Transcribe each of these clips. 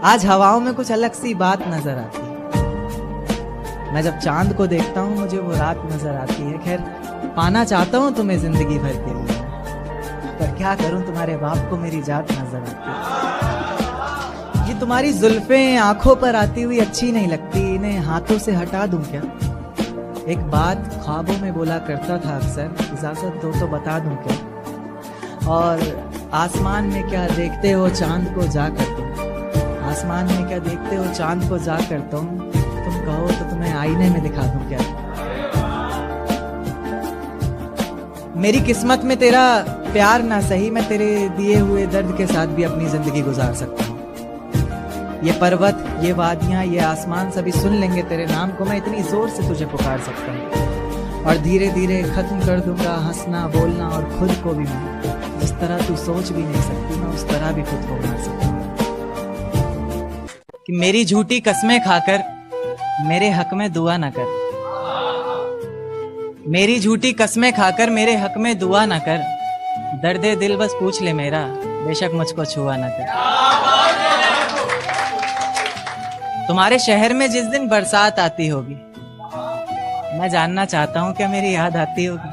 आज हवाओं में कुछ अलग सी बात नजर आती है। मैं जब चांद को देखता हूँ मुझे वो रात नजर आती है। खैर पाना चाहता हूँ तुम्हें जिंदगी भर के लिए, पर क्या करूँ तुम्हारे बाप को मेरी जात नजर आती है। ये तुम्हारी जुल्फें आंखों पर आती हुई अच्छी नहीं लगती, इन्हें हाथों से हटा दूं क्या? एक बात ख्वाबों में बोला करता था अक्सर, इजाजत दो तो बता दूं क्या? और आसमान में क्या देखते हो चांद को जाकर तुम, आसमान में क्या देखते हो चांद को जाकर तुम कहो तो तुम्हें आईने में दिखा दूं क्या? मेरी किस्मत में तेरा प्यार ना सही, मैं तेरे दिए हुए दर्द के साथ भी अपनी जिंदगी गुजार सकता हूँ। ये पर्वत, ये वादियां, ये आसमान सभी सुन लेंगे तेरे नाम को। मैं इतनी जोर से तुझे पुकार सकता हूँ और धीरे धीरे खत्म कर दूंगा हंसना बोलना और खुद को भी। मैं जिस तरह तू सोच भी नहीं सकती, मैं उस तरह भी खुद को मार सकता हूँ। कि मेरी झूठी कस्में खाकर मेरे हक में दुआ ना कर, मेरी झूठी कस्में खाकर मेरे हक में दुआ ना कर, दर्दे दिल बस पूछ ले मेरा, बेशक मुझको छुआ ना कर। तुम्हारे शहर में जिस दिन बरसात आती होगी, मैं जानना चाहता हूं क्या मेरी याद आती होगी?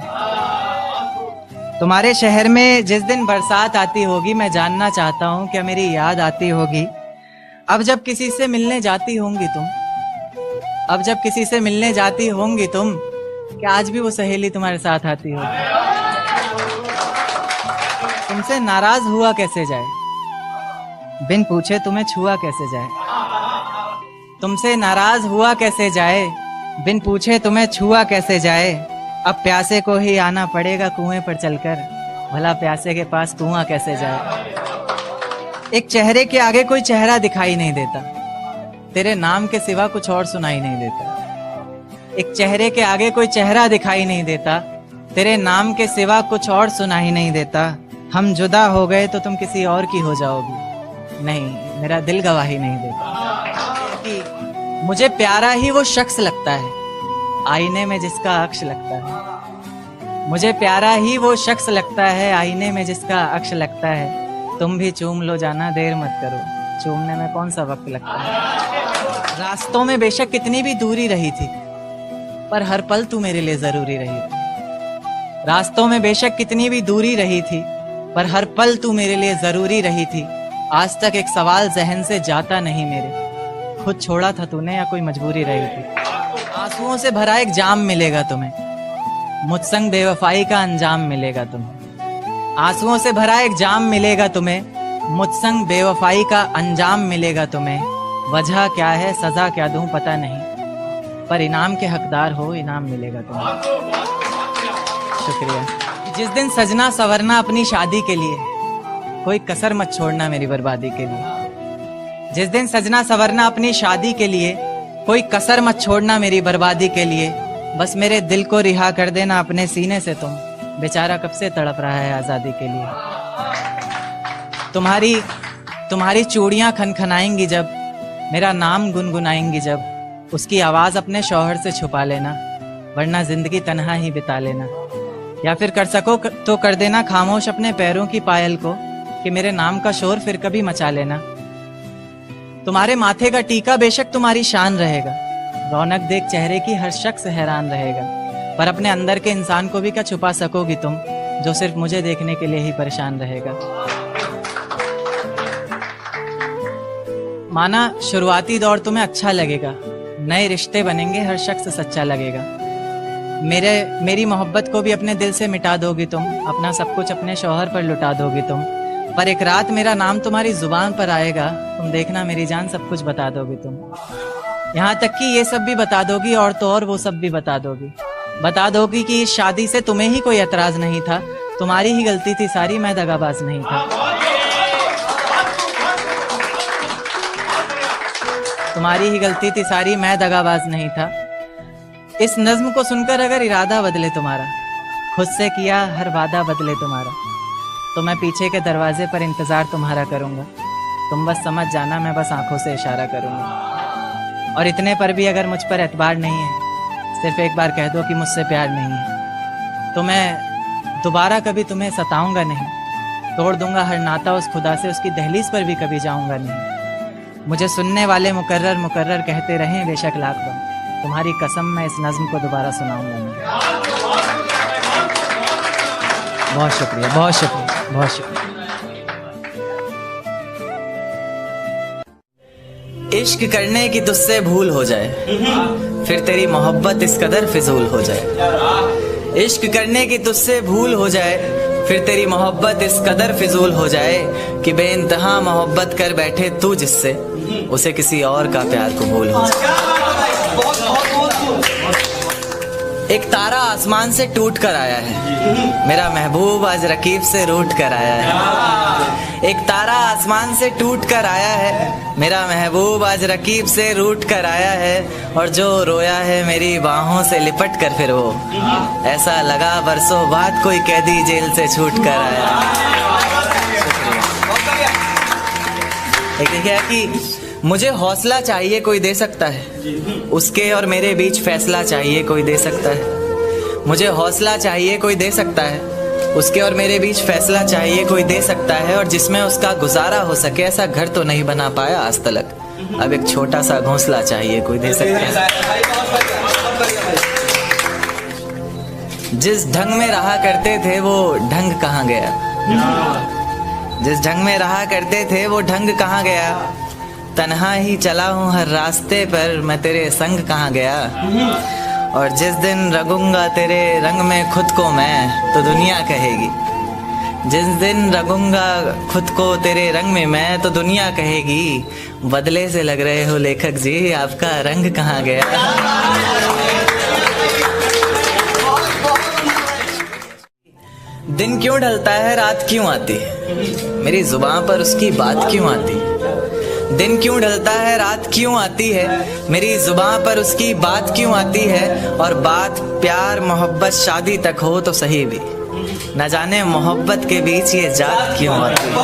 तुम्हारे शहर में जिस दिन बरसात आती होगी, मैं जानना चाहता हूं क्या मेरी याद आती होगी? अब जब किसी से मिलने जाती होंगी तुम, अब जब किसी से मिलने जाती होंगी तुम, क्या आज भी वो सहेली तुम्हारे साथ आती होगी? तुमसे नाराज हुआ कैसे जाए, बिन पूछे तुम्हें छुआ कैसे जाए? तुमसे नाराज हुआ कैसे जाए, बिन पूछे तुम्हें छुआ कैसे जाए? अब प्यासे को ही आना पड़ेगा कुएं पर चलकर, भला प्यासे के पास कुआं कैसे जाए? एक चेहरे के आगे कोई चेहरा दिखाई नहीं देता, तेरे नाम के सिवा कुछ और सुनाई नहीं देता। एक चेहरे के आगे कोई चेहरा दिखाई नहीं देता, तेरे नाम के सिवा कुछ और सुनाई नहीं देता। हम जुदा हो गए तो तुम किसी और की हो जाओगी, नहीं मेरा दिल गवाही नहीं देता। मुझे प्यारा ही वो शख्स लगता है आईने में जिसका अक्ष लगता है, मुझे प्यारा ही वो शख्स लगता है आईने में जिसका अक्ष लगता है। तुम भी चूम लो जाना देर मत करो, चूमने में कौन सा वक्त लगता है। रास्तों में बेशक कितनी भी दूरी रही थी, पर हर पल तू मेरे लिए जरूरी रही थी। रास्तों में बेशक कितनी भी दूरी रही थी, पर हर पल तू मेरे लिए जरूरी रही थी। आज तक एक सवाल जहन से जाता नहीं मेरे, खुद छोड़ा था तूने या कोई मजबूरी रही थी। आंसुओं से भरा एक जाम मिलेगा तुम्हें, मुझसंग बेवफाई का अंजाम मिलेगा तुम्हें। आंसुओं से भरा एक जाम मिलेगा तुम्हें, मुझसंग बेवफाई का अंजाम मिलेगा तुम्हें। वजह क्या है सजा क्या दूं पता नहीं, पर इनाम के हकदार हो इनाम मिलेगा तुम्हें। शुक्रिया। जिस दिन सजना संवरना अपनी शादी के लिए, कोई कसर मत छोड़ना मेरी बर्बादी के लिए। जिस दिन सजना संवरना अपनी शादी के लिए, कोई कसर मत छोड़ना मेरी बर्बादी के लिए। बस मेरे दिल को रिहा कर देना अपने सीने से तुम, बेचारा कब से तड़प रहा है आजादी के लिए। तुम्हारी चूड़ियां खनखनाएंगी जब, मेरा नाम गुनगुनाएंगी जब, उसकी आवाज अपने शौहर से छुपा लेना, वरना जिंदगी तन्हा ही बिता लेना। या फिर कर सको तो कर देना खामोश अपने पैरों की पायल को, कि मेरे नाम का शोर फिर कभी मचा लेना। तुम्हारे माथे का टीका बेशक तुम्हारी शान रहेगा, रौनक देख चेहरे की हर शख्स हैरान रहेगा, पर अपने अंदर के इंसान को भी क्या छुपा सकोगी तुम, जो सिर्फ मुझे देखने के लिए ही परेशान रहेगा। माना शुरुआती दौर तुम्हें अच्छा लगेगा, नए रिश्ते बनेंगे हर शख्स सच्चा लगेगा। मेरी मोहब्बत को भी अपने दिल से मिटा दोगी तुम, अपना सब कुछ अपने शौहर पर लुटा दोगी तुम। पर एक रात मेरा नाम तुम्हारी जुबान पर आएगा, तुम देखना मेरी जान सब कुछ बता दोगी तुम। यहाँ तक कि ये सब भी बता दोगी और तो और वो सब भी बता दोगी कि इस शादी से तुम्हें ही कोई एतराज नहीं था, तुम्हारी ही गलती थी सारी, मैं दगाबाज नहीं था। तुम्हारी ही गलती थी सारी, मैं दगाबाज नहीं था। इस नज्म को सुनकर अगर इरादा बदले तुम्हारा, खुद से किया हर वादा बदले तुम्हारा, तो मैं पीछे के दरवाजे पर इंतजार तुम्हारा करूंगा। तुम बस समझ जाना मैं बस आंखों से इशारा करूंगा। और इतने पर भी अगर मुझ पर एतबार नहीं है, सिर्फ एक बार कह दो कि मुझसे प्यार नहीं है, तो मैं दोबारा कभी तुम्हें सताऊंगा नहीं, तोड़ दूंगा हर नाता उस खुदा से, उसकी दहलीज पर भी कभी जाऊंगा नहीं। मुझे सुनने वाले मुकर्रर मुकर्रर कहते रहें बेशक लाख बार, तुम्हारी कसम मैं इस नज्म को दोबारा सुनाऊंगा मैं। बहुत शुक्रिया, बहुत शुक्रिया, बहुत शुक्रिया। इश्क करने की तुझसे भूल हो जाए, फिर तेरी मोहब्बत इस कदर फिजूल हो जाए। इश्क करने की तुझसे भूल हो जाए, फिर तेरी मोहब्बत इस कदर फिजूल हो जाए कि बेइंतहा मोहब्बत कर बैठे तू जिससे, उसे किसी और का प्यार कबूल हो जाए। एक तारा आसमान से टूट कर आया है, मेरा महबूब आज रकीब से रूठ कर आया है। एक तारा आसमान से टूट कर आया है, मेरा महबूब आज रकीब से रूठ कर आया है। और जो रोया है मेरी बाहों से लिपट कर, फिर वो ऐसा लगा बरसों बाद कोई कैदी जेल से छूट कर आया। एक देखिए कि मुझे हौसला चाहिए कोई दे सकता है, उसके और मेरे बीच फैसला चाहिए कोई दे सकता है। मुझे हौसला चाहिए कोई दे सकता है, उसके और मेरे बीच फैसला चाहिए कोई दे सकता है। और जिसमें उसका गुजारा हो सके, ऐसा घर तो नहीं बना पाया आज तलक, अब एक छोटा सा घोंसला चाहिए कोई दे सकता है। जिस ढंग में रहा करते थे वो ढंग कहाँ गया, जिस ढंग में रहा करते थे वो ढंग कहाँ गया। तन्हा ही चला हूँ हर रास्ते पर, मैं तेरे संग कहाँ गया। और जिस दिन रंगूंगा तेरे रंग में खुद को मैं, तो दुनिया कहेगी, जिस दिन रंगूंगा खुद को तेरे रंग में मैं, तो दुनिया कहेगी बदले से लग रहे हो लेखक जी, आपका रंग कहाँ गया। दिन क्यों ढलता है रात क्यों आती है, मेरी जुबान पर उसकी बात क्यों आती है। दिन क्यों ढलता है रात क्यों आती है, मेरी जुबान पर उसकी बात क्यों आती है। और बात प्यार मोहब्बत शादी तक हो तो सही भी, न जाने मोहब्बत के बीच ये जात क्यों आती है।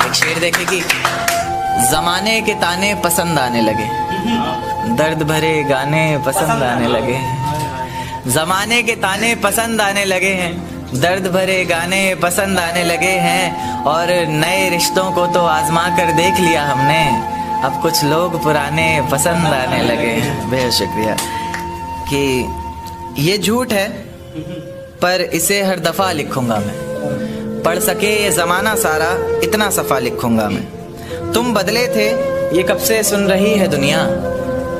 एक शेर देखे कि जमाने के ताने पसंद आने लगे, दर्द भरे गाने पसंद आने लगे। जमाने के ताने पसंद आने लगे हैं, दर्द भरे गाने पसंद आने लगे हैं। और नए रिश्तों को तो आजमा कर देख लिया हमने, अब कुछ लोग पुराने पसंद आने लगे हैं। बेहद शुक्रिया। कि ये झूठ है पर इसे हर दफ़ा लिखूंगा मैं, पढ़ सके ये ज़माना सारा इतना सफ़ा लिखूंगा मैं। तुम बदले थे ये कब से सुन रही है दुनिया,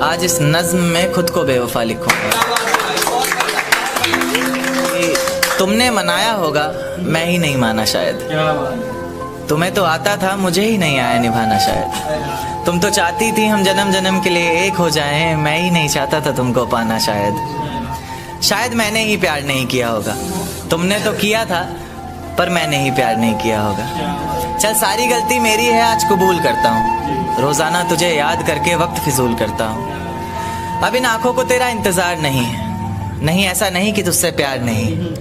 आज इस नज़्म में खुद को बेवफा लिखूंगा। तुमने मनाया होगा मैं ही नहीं माना शायद, तुम्हें तो आता था मुझे ही नहीं आया निभाना शायद। तुम तो चाहती थी हम जन्म जन्म के लिए एक हो जाएं, मैं ही नहीं चाहता था तुमको पाना शायद। शायद मैंने ही प्यार नहीं किया होगा, तुमने तो किया था पर मैंने ही प्यार नहीं किया होगा। चल सारी गलती मेरी है आज कबूल करता हूँ, रोज़ाना तुझे याद करके वक्त फिजूल करता हूँ। अब इन आँखों को तेरा इंतज़ार नहीं है, नहीं ऐसा नहीं कि तुझसे प्यार नहीं,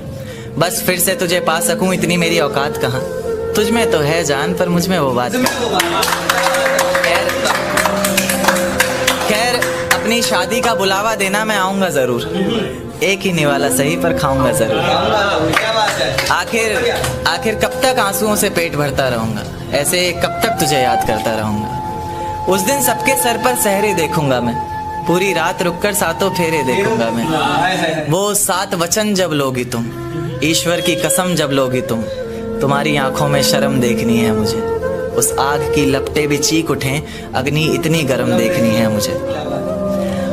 बस फिर से तुझे पा सकूं इतनी मेरी औकात कहाँ। तुझ में तो है जान पर मुझ में वो बात। खैर अपनी शादी का बुलावा देना मैं आऊँगा ज़रूर, एक ही निवाला सही पर खाऊंगा ज़रूर। आखिर कब तक आंसुओं से पेट भरता रहूँगा, ऐसे कब तक तुझे याद करता रहूँगा। उस दिन सबके सर पर सहरे देखूंगा मैं, पूरी रात रुककर सातों फेरे देखूंगा मैं। वो 7 वचन जब लोगी तुम, ईश्वर की कसम जब लोगी तुम, तुम्हारी आंखों में शर्म देखनी है मुझे। उस आग की लपटें भी चीख उठें, अग्नि इतनी गर्म देखनी है मुझे।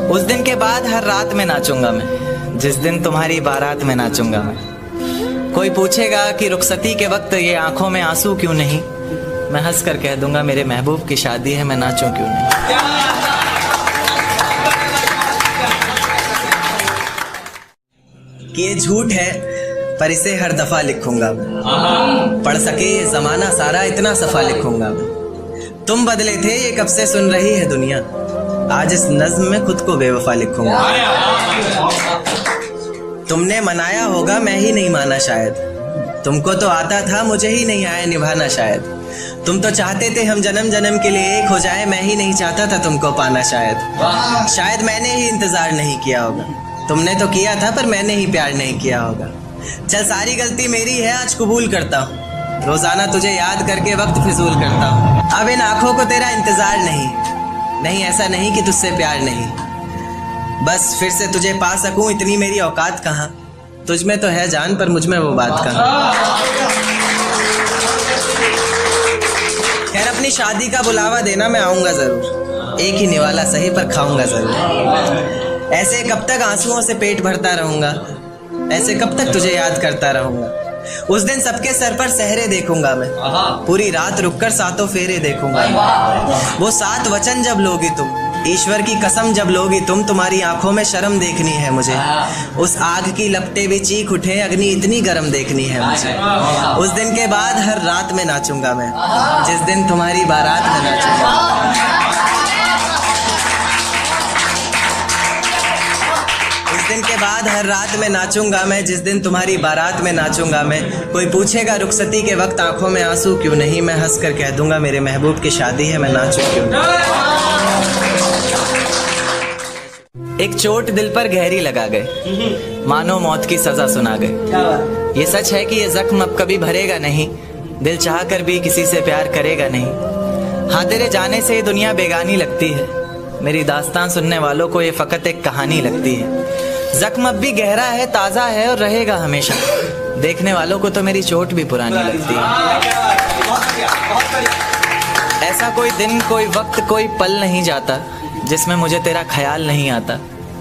उस दिन के बाद हर रात में नाचूंगा मैं, जिस दिन तुम्हारी बारात में नाचूंगा मैं। कोई पूछेगा कि रुखसती के वक्त ये आंखों में आंसू क्यों नहीं, मैं हंस कर कह दूंगा मेरे महबूब की शादी है, मैं नाचूं क्यों नहीं। कि ये झूठ है पर इसे हर दफा लिखूंगा मैं, पढ़ सके ये जमाना सारा इतना सफा लिखूंगा मैं। तुम बदले थे ये कब से सुन रही है दुनिया, आज इस नज्म में खुद को बेवफा लिखूंगा। तुमने मनाया होगा मैं ही नहीं माना शायद, तुमको तो आता था मुझे ही नहीं आया निभाना शायद। तुम तो चाहते थे हम जन्म जन्म के लिए एक हो जाए, मैं ही नहीं चाहता था तुमको पाना शायद। शायद मैंने ही इंतजार नहीं किया होगा, तुमने तो किया था पर मैंने ही प्यार नहीं किया होगा। चल सारी गलती मेरी है आज कबूल करता हूँ, रोजाना तुझे याद करके वक्त फिजूल करता हूँ। अब इन आंखों को तेरा इंतजार नहीं, ऐसा नहीं कि तुझसे प्यार नहीं, बस फिर से तुझे पा सकूं इतनी मेरी औकात कहाँ। तुझ में तो है जान पर मुझ में वो बात कहाँ। खैर अपनी शादी का बुलावा देना, मैं आऊंगा जरूर, एक ही निवाला सही पर खाऊंगा जरूर। ऐसे कब तक आंसुओं से पेट भरता रहूंगा, ऐसे कब तक तुझे याद करता रहूंगा। उस दिन सबके सर पर सहरे देखूंगा मैं, पूरी रात रुककर सातों फेरे देखूंगा। वो 7 वचन जब लोगी तुम, ईश्वर की कसम जब लोगी तुम, तुम्हारी आंखों में शर्म देखनी है मुझे। उस आग की लपटें भी चीख उठे, अग्नि इतनी गर्म देखनी है मुझे। उस दिन के बाद हर रात में नाचूंगा मैं, जिस दिन तुम्हारी बारात में नाचूंगा। उस दिन के बाद हर रात में नाचूंगा मैं, जिस दिन तुम्हारी बारात में नाचूंगा मैं। कोई पूछेगा रुखसती के वक्त आंखों में आंसू क्यों नहीं, मैं हंस कर कह दूंगा मेरे महबूब की शादी है, मैं नाचूं क्यों नहीं। एक चोट दिल पर गहरी लगा गए, मानो मौत की सजा सुना गए। ये सच है कि ये जख्म अब कभी भरेगा नहीं, दिल चाह कर भी किसी से प्यार करेगा नहीं। हाँ तेरे जाने से ये दुनिया बेगानी लगती है, मेरी दास्तान सुनने वालों को ये फकत एक कहानी लगती है। जख्म अब भी गहरा है, ताज़ा है और रहेगा हमेशा, देखने वालों को तो मेरी चोट भी पुरानी लगती है। ऐसा कोई दिन, कोई वक्त, कोई पल नहीं जाता जिसमें मुझे तेरा ख्याल नहीं आता।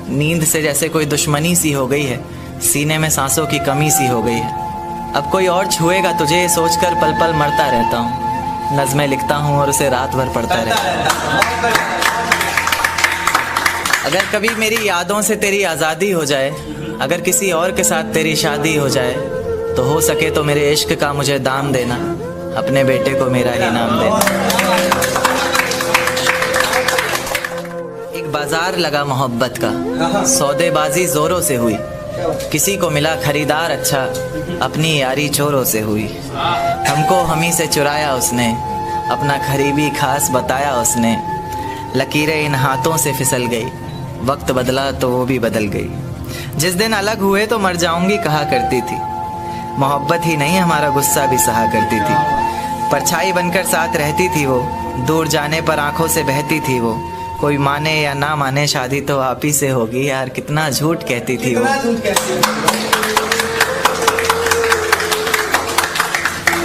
नींद से जैसे कोई दुश्मनी सी हो गई है, सीने में सांसों की कमी सी हो गई है। अब कोई और छुएगा तुझे ये सोचकर पल पल मरता रहता हूँ। नज़्में लिखता हूँ और उसे रात भर पढ़ता रहता हूँ। अगर कभी मेरी यादों से तेरी आज़ादी हो जाए, अगर किसी और के साथ तेरी शादी हो जाए, तो हो सके तो मेरे इश्क का मुझे दाम देना, अपने बेटे को मेरा ही नाम देना। एक बाजार लगा मोहब्बत का, सौदेबाजी जोरों से हुई, किसी को मिला खरीदार अच्छा, अपनी यारी चोरों से हुई। हमको हमी से चुराया उसने, अपना खरीबी खास बताया उसने। लकीरें इन हाथों से फिसल गई, वक्त बदला तो वो भी बदल गई। जिस दिन अलग हुए तो मर जाऊंगी कहा करती थी, मोहब्बत ही नहीं हमारा गुस्सा भी सहा करती थी। परछाई बनकर साथ रहती थी वो, दूर जाने पर आंखों से बहती थी वो। कोई माने या ना माने शादी तो आप ही से होगी यार, कितना झूठ कहती थी वो।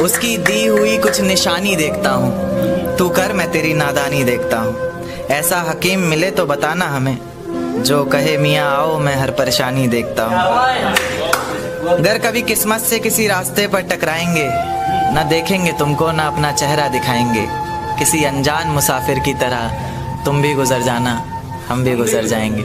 उसकी दी हुई कुछ निशानी देखता हूँ, तू कर मैं तेरी नादानी देखता हूँ। ऐसा हकीम मिले तो बताना हमें, जो कहे मियाँ आओ मैं हर परेशानी देखता हूँ। अगर कभी किस्मत से किसी रास्ते पर टकराएंगे, ना देखेंगे तुमको ना अपना चेहरा दिखाएंगे। किसी अनजान मुसाफिर की तरह तुम भी गुजर जाना, हम भी गुजर जाएंगे।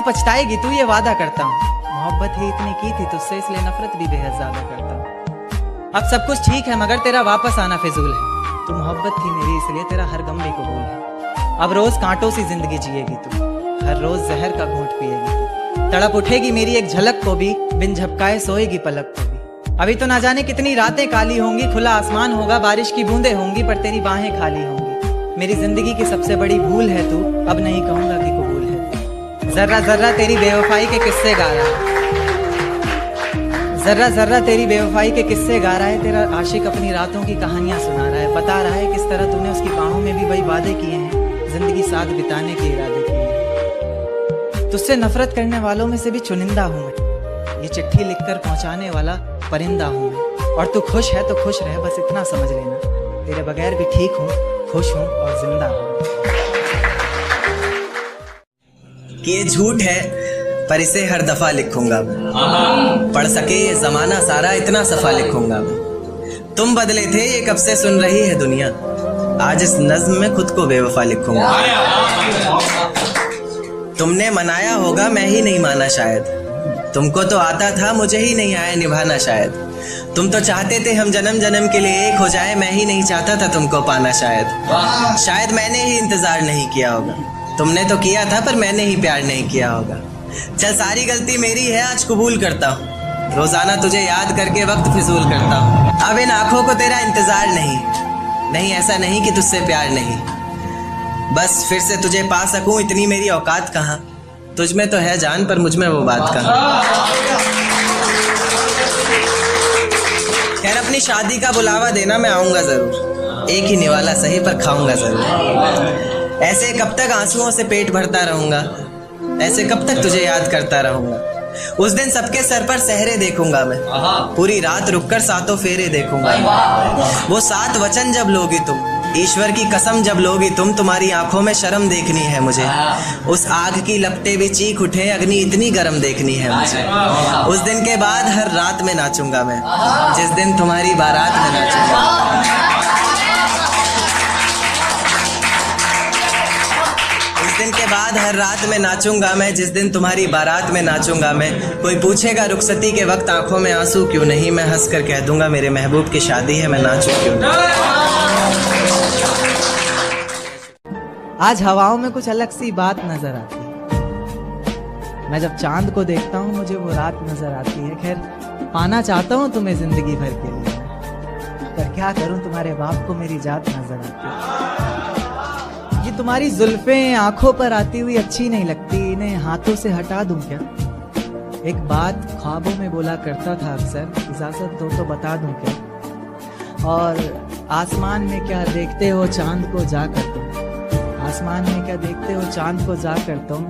पछताएगी तू ये वादा करता हूँ, मोहब्बत ही इतनी की थी तुझसे इसलिए नफरत भी बेहद ज्यादा करता हूँ। अब सब कुछ ठीक है मगर तेरा वापस आना फिजूल है। तू मोहब्बत थी मेरी इसलिए तेरा हर गम भी कबूल है। अब रोज कांटों सी जिंदगी जिएगी तू, हर रोज जहर का घूंट पिएगी तू। तड़प उठेगी मेरी एक झलक को भी, बिन झपकाए सोएगी पलक को भी। अभी तो ना जाने कितनी रातें काली होंगी, खुला आसमान होगा बारिश की बूंदें होंगी, पर तेरी बाहें खाली होंगी। मेरी जिंदगी की सबसे बड़ी भूल है तू, अब नहीं कहूंगा कि कबूल है। जर्रा जर्रा तेरी बेवफाई के किस्से गा रहा है, जर्रा जर्रा तेरी बेवफाई के किस्से गा रहा है। तेरा आशिक अपनी रातों की कहानियां सुना रहा है, बता रहा है किस तरह तूने उसकी बाहों में भी वही वादे किए हैं, जिंदगी साथ बिताने के इरादे किए हैं। तुझसे नफरत करने वालों में से भी चुनिंदा हूं मैं, ये चिट्ठी लिखकर पहुंचाने वाला परिंदा हूं मैं। और तू खुश है तो खुश रह, बस इतना समझ लेना, तेरे बगैर भी ठीक हूँ, खुश हूँ और जिंदा हूँ। कि ये झूठ है पर इसे हर दफा लिखूंगा मैं, पढ़ सके ये जमाना सारा इतना सफा लिखूंगा मैं। तुम बदले थे ये कब से सुन रही है दुनिया, आज इस नज्म में खुद को बेवफा लिखूंगा। तुमने मनाया होगा मैं ही नहीं माना शायद, तुमको तो आता था, मुझे ही नहीं आया निभाना शायद। तुम तो चाहते थे हम जन्म जन्म के लिए एक हो जाए, मैं ही नहीं चाहता था तुमको पाना शायद मैंने ही इंतजार नहीं किया होगा। तुमने तो किया था पर मैंने ही प्यार नहीं किया होगा। चल सारी गलती मेरी है, आज कबूल करता हूँ। रोजाना तुझे याद करके वक्त फिजूल करता हूँ। अब इन आंखों को तेरा इंतजार नहीं, ऐसा नहीं कि तुझसे प्यार नहीं। बस फिर से तुझे पा सकूं इतनी मेरी औकात कहाँ। तुझ में तो है जान पर मुझ में वो बात कहाँ। खैर अपनी शादी का बुलावा देना, मैं आऊंगा जरूर। एक ही निवाला सही पर खाऊंगा जरूर। ऐसे कब तक आंसुओं से पेट भरता रहूंगा, ऐसे कब तक तुझे याद करता रहूंगा। उस दिन सबके सर पर सहरे देखूंगा मैं, पूरी रात रुककर सातों फेरे देखूंगा। वो 7 वचन जब लोगी तुम, ईश्वर की कसम जब लोगी तुम, तुम्हारी आंखों में शर्म देखनी है मुझे। उस आग की लपटें भी चीख उठे, अग्नि इतनी गर्म देखनी है मुझे। उस दिन के बाद हर रात में नाचूंगा मैं, जिस दिन तुम्हारी बारात में नाचूंगा। दिन के बाद हर रात में नाचूंगा मैं, जिस दिन तुम्हारी बारात में नाचूंगा मैं। कोई पूछेगा रुखसती के वक्त आंखों में आंसू क्यों नहीं, मैं हंस कर कह दूंगा मेरे महबूब की शादी है, मैं नाचूं क्यों नहीं। आज हवाओं में कुछ अलग सी बात नजर आती है। मैं जब चांद को देखता हूँ मुझे वो रात नजर आती है। खैर पाना चाहता हूँ तुम्हें जिंदगी भर के लिए, पर क्या करूँ तुम्हारे बाप को मेरी जात नजर आती है। ये तुम्हारी जुल्फें आंखों पर आती हुई अच्छी नहीं लगती, इन्हें हाथों से हटा दूं क्या। एक बात ख्वाबों में बोला करता था अक्सर, इजाजत दो तो बता दूं क्या। और आसमान में क्या देखते हो चांद को जा कर तुम, आसमान में क्या देखते हो चांद को जा कर तुम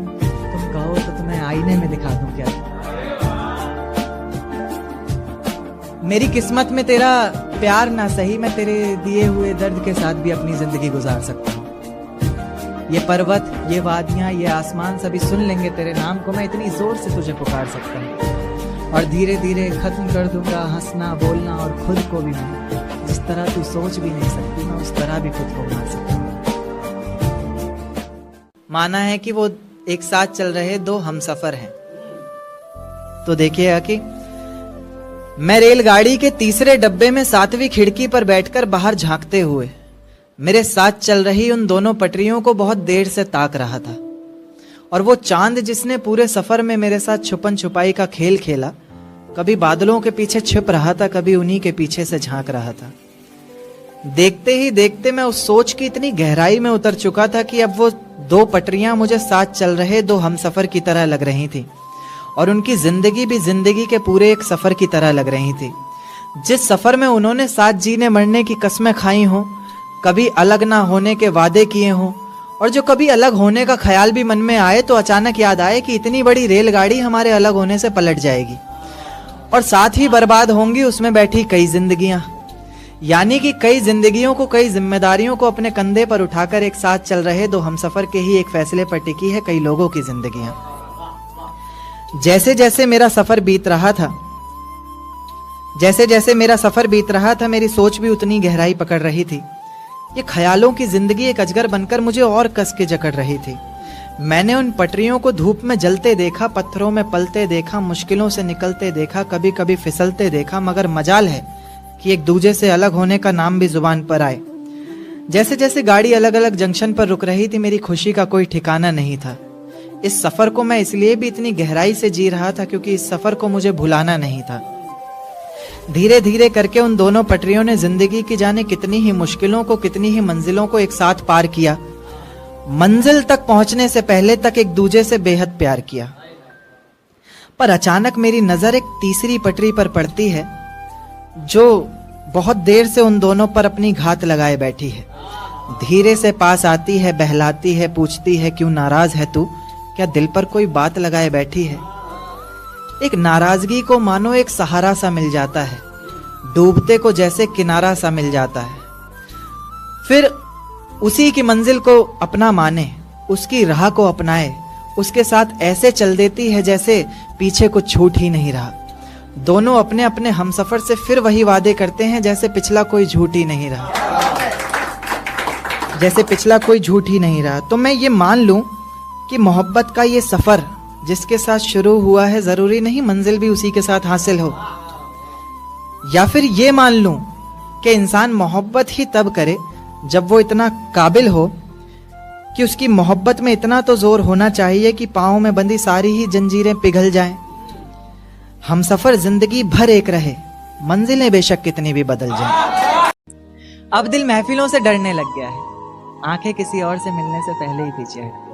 कहो तो तुम्हें आईने में दिखा दूं क्या। मेरी किस्मत में तेरा प्यार ना सही, मैं तेरे दिए हुए दर्द के साथ भी अपनी जिंदगी गुजार सकता हूँ। ये पर्वत, ये वादियां, ये आसमान सभी सुन लेंगे तेरे नाम को, मैं इतनी जोर से तुझे पुकार सकता हूँ। और धीरे धीरे खत्म कर दूंगा हंसना बोलना, और खुद को भी मैं जिस तरह तू सोच भी नहीं सकती, मैं उस तरह भी खुद को मार सकता हूँ। माना है कि वो एक साथ चल रहे 2 हमसफर हैं। तो देखिएगा कि मैं रेलगाड़ी के तीसरे डब्बे में 7वीं खिड़की पर बैठकर बाहर झांकते हुए मेरे साथ चल रही उन दोनों पटरियों को बहुत देर से ताक रहा था। और वो चांद जिसने पूरे सफर में मेरे साथ छुपन छुपाई का खेल खेला, कभी बादलों के पीछे छिप रहा था, कभी उन्हीं के पीछे से झांक रहा था। देखते ही देखते मैं उस सोच की इतनी गहराई में उतर चुका था कि अब वो 2 पटरियां मुझे साथ चल रहे 2 हमसफर की तरह लग रही थी, और उनकी जिंदगी भी जिंदगी के पूरे एक सफर की तरह लग रही थी। जिस सफर में उन्होंने साथ जीने मरने की कस्में खाई हों, कभी अलग ना होने के वादे किए हों, और जो कभी अलग होने का ख्याल भी मन में आए तो अचानक याद आए कि इतनी बड़ी रेलगाड़ी हमारे अलग होने से पलट जाएगी, और साथ ही बर्बाद होंगी उसमें बैठी कई जिंदगियां। यानी कि कई जिंदगियों को, कई जिम्मेदारियों को अपने कंधे पर उठाकर एक साथ चल रहे 2 हमसफर के ही एक फैसले पर टिकी है कई लोगों की जिंदगियां। जैसे जैसे मेरा सफर बीत रहा था, मेरी सोच भी उतनी गहराई पकड़ रही थी। ये ख्यालों की जिंदगी एक अजगर बनकर मुझे और कस के जकड़ रही थी। मैंने उन पटरियों को धूप में जलते देखा, पत्थरों में पलते देखा, मुश्किलों से निकलते देखा, कभी कभी फिसलते देखा, मगर मजाल है कि एक दूजे से अलग होने का नाम भी जुबान पर आए। जैसे जैसे गाड़ी अलग अलग जंक्शन पर रुक रही थी, मेरी खुशी का कोई ठिकाना नहीं था। इस सफर को मैं इसलिए भी इतनी गहराई से जी रहा था क्योंकि इस सफर को मुझे भुलाना नहीं था। धीरे धीरे करके उन दोनों पटरियों ने जिंदगी की जाने कितनी ही मुश्किलों को, कितनी ही मंजिलों को एक साथ पार किया। मंजिल तक पहुंचने से पहले तक एक दूजे से बेहद प्यार किया। पर अचानक मेरी नजर एक तीसरी पटरी पर पड़ती है जो बहुत देर से उन दोनों पर अपनी घात लगाए बैठी है। धीरे से पास आती है, बहलाती है, पूछती है क्यों नाराज है तू, क्या दिल पर कोई बात लगाए बैठी है। एक नाराजगी को मानो एक सहारा सा मिल जाता है, डूबते को जैसे किनारा सा मिल जाता है। फिर उसी की मंजिल को अपना माने, उसकी राह को अपनाए, उसके साथ ऐसे चल देती है जैसे पीछे कुछ छूट ही नहीं रहा। दोनों अपने अपने हमसफर से फिर वही वादे करते हैं जैसे पिछला कोई झूठ ही नहीं रहा, जैसे पिछला कोई झूठ ही नहीं रहा। तो मैं ये मान लूं कि मोहब्बत का ये सफर जिसके साथ शुरू हुआ है जरूरी नहीं मंजिल भी उसी के साथ हासिल हो। या फिर ये मान लूं कि इंसान मोहब्बत ही तब करे जब वो इतना काबिल हो कि उसकी मोहब्बत में इतना तो जोर होना चाहिए कि पाँव में बंधी सारी ही जंजीरें पिघल जाएं। हम सफर जिंदगी भर एक रहे, मंजिलें बेशक कितनी भी बदल जाएं। अब दिल महफिलों से डरने लग गया है, आंखें किसी और से मिलने से पहले ही पीछे हटती हैं।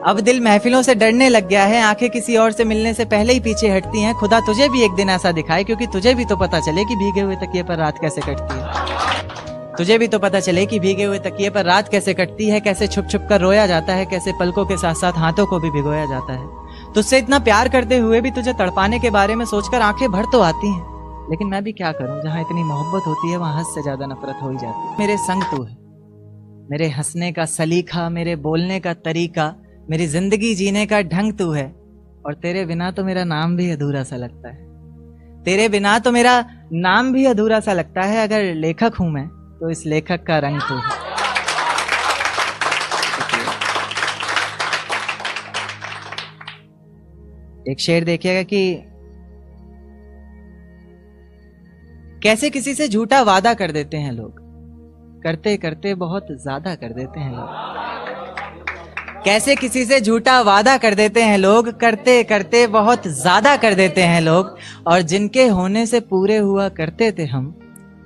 अब दिल महफिलों से डरने लग गया है, आंखें किसी और से मिलने से पहले ही पीछे हटती हैं। खुदा तुझे भी एक दिन ऐसा दिखाए, क्योंकि तुझे भी तो पता चले कि भीगे हुए तकिए पर रात कैसे कटती है। तुझे भी तो पता चले कि भीगे हुए तकिए पर रात कैसे कटती है, कैसे छुप छुप कर रोया जाता है, कैसे पलकों के साथ साथ हाथों को भी भिगोया जाता है। तुझसे इतना प्यार करते हुए भी तुझे तड़पाने के बारे में सोचकर आंखें भर तो आती हैं, लेकिन मैं भी क्या करूं, जहां इतनी मोहब्बत होती है वहां हद से ज्यादा नफरत हो ही जाती है। मेरे संग तू है, मेरे हंसने का सलीका, मेरे बोलने का तरीका, मेरी जिंदगी जीने का ढंग तू है। और तेरे बिना तो मेरा नाम भी अधूरा सा लगता है, तेरे बिना तो मेरा नाम भी अधूरा सा लगता है। अगर लेखक हूं मैं तो इस लेखक का रंग तू है। एक शेर देखिएगा कि कैसे किसी से झूठा वादा कर देते हैं लोग, करते करते बहुत ज्यादा कर देते हैं लोग। कैसे किसी से झूठा वादा कर देते हैं लोग, करते करते बहुत ज्यादा कर देते हैं लोग। और जिनके होने से पूरे हुआ करते थे हम,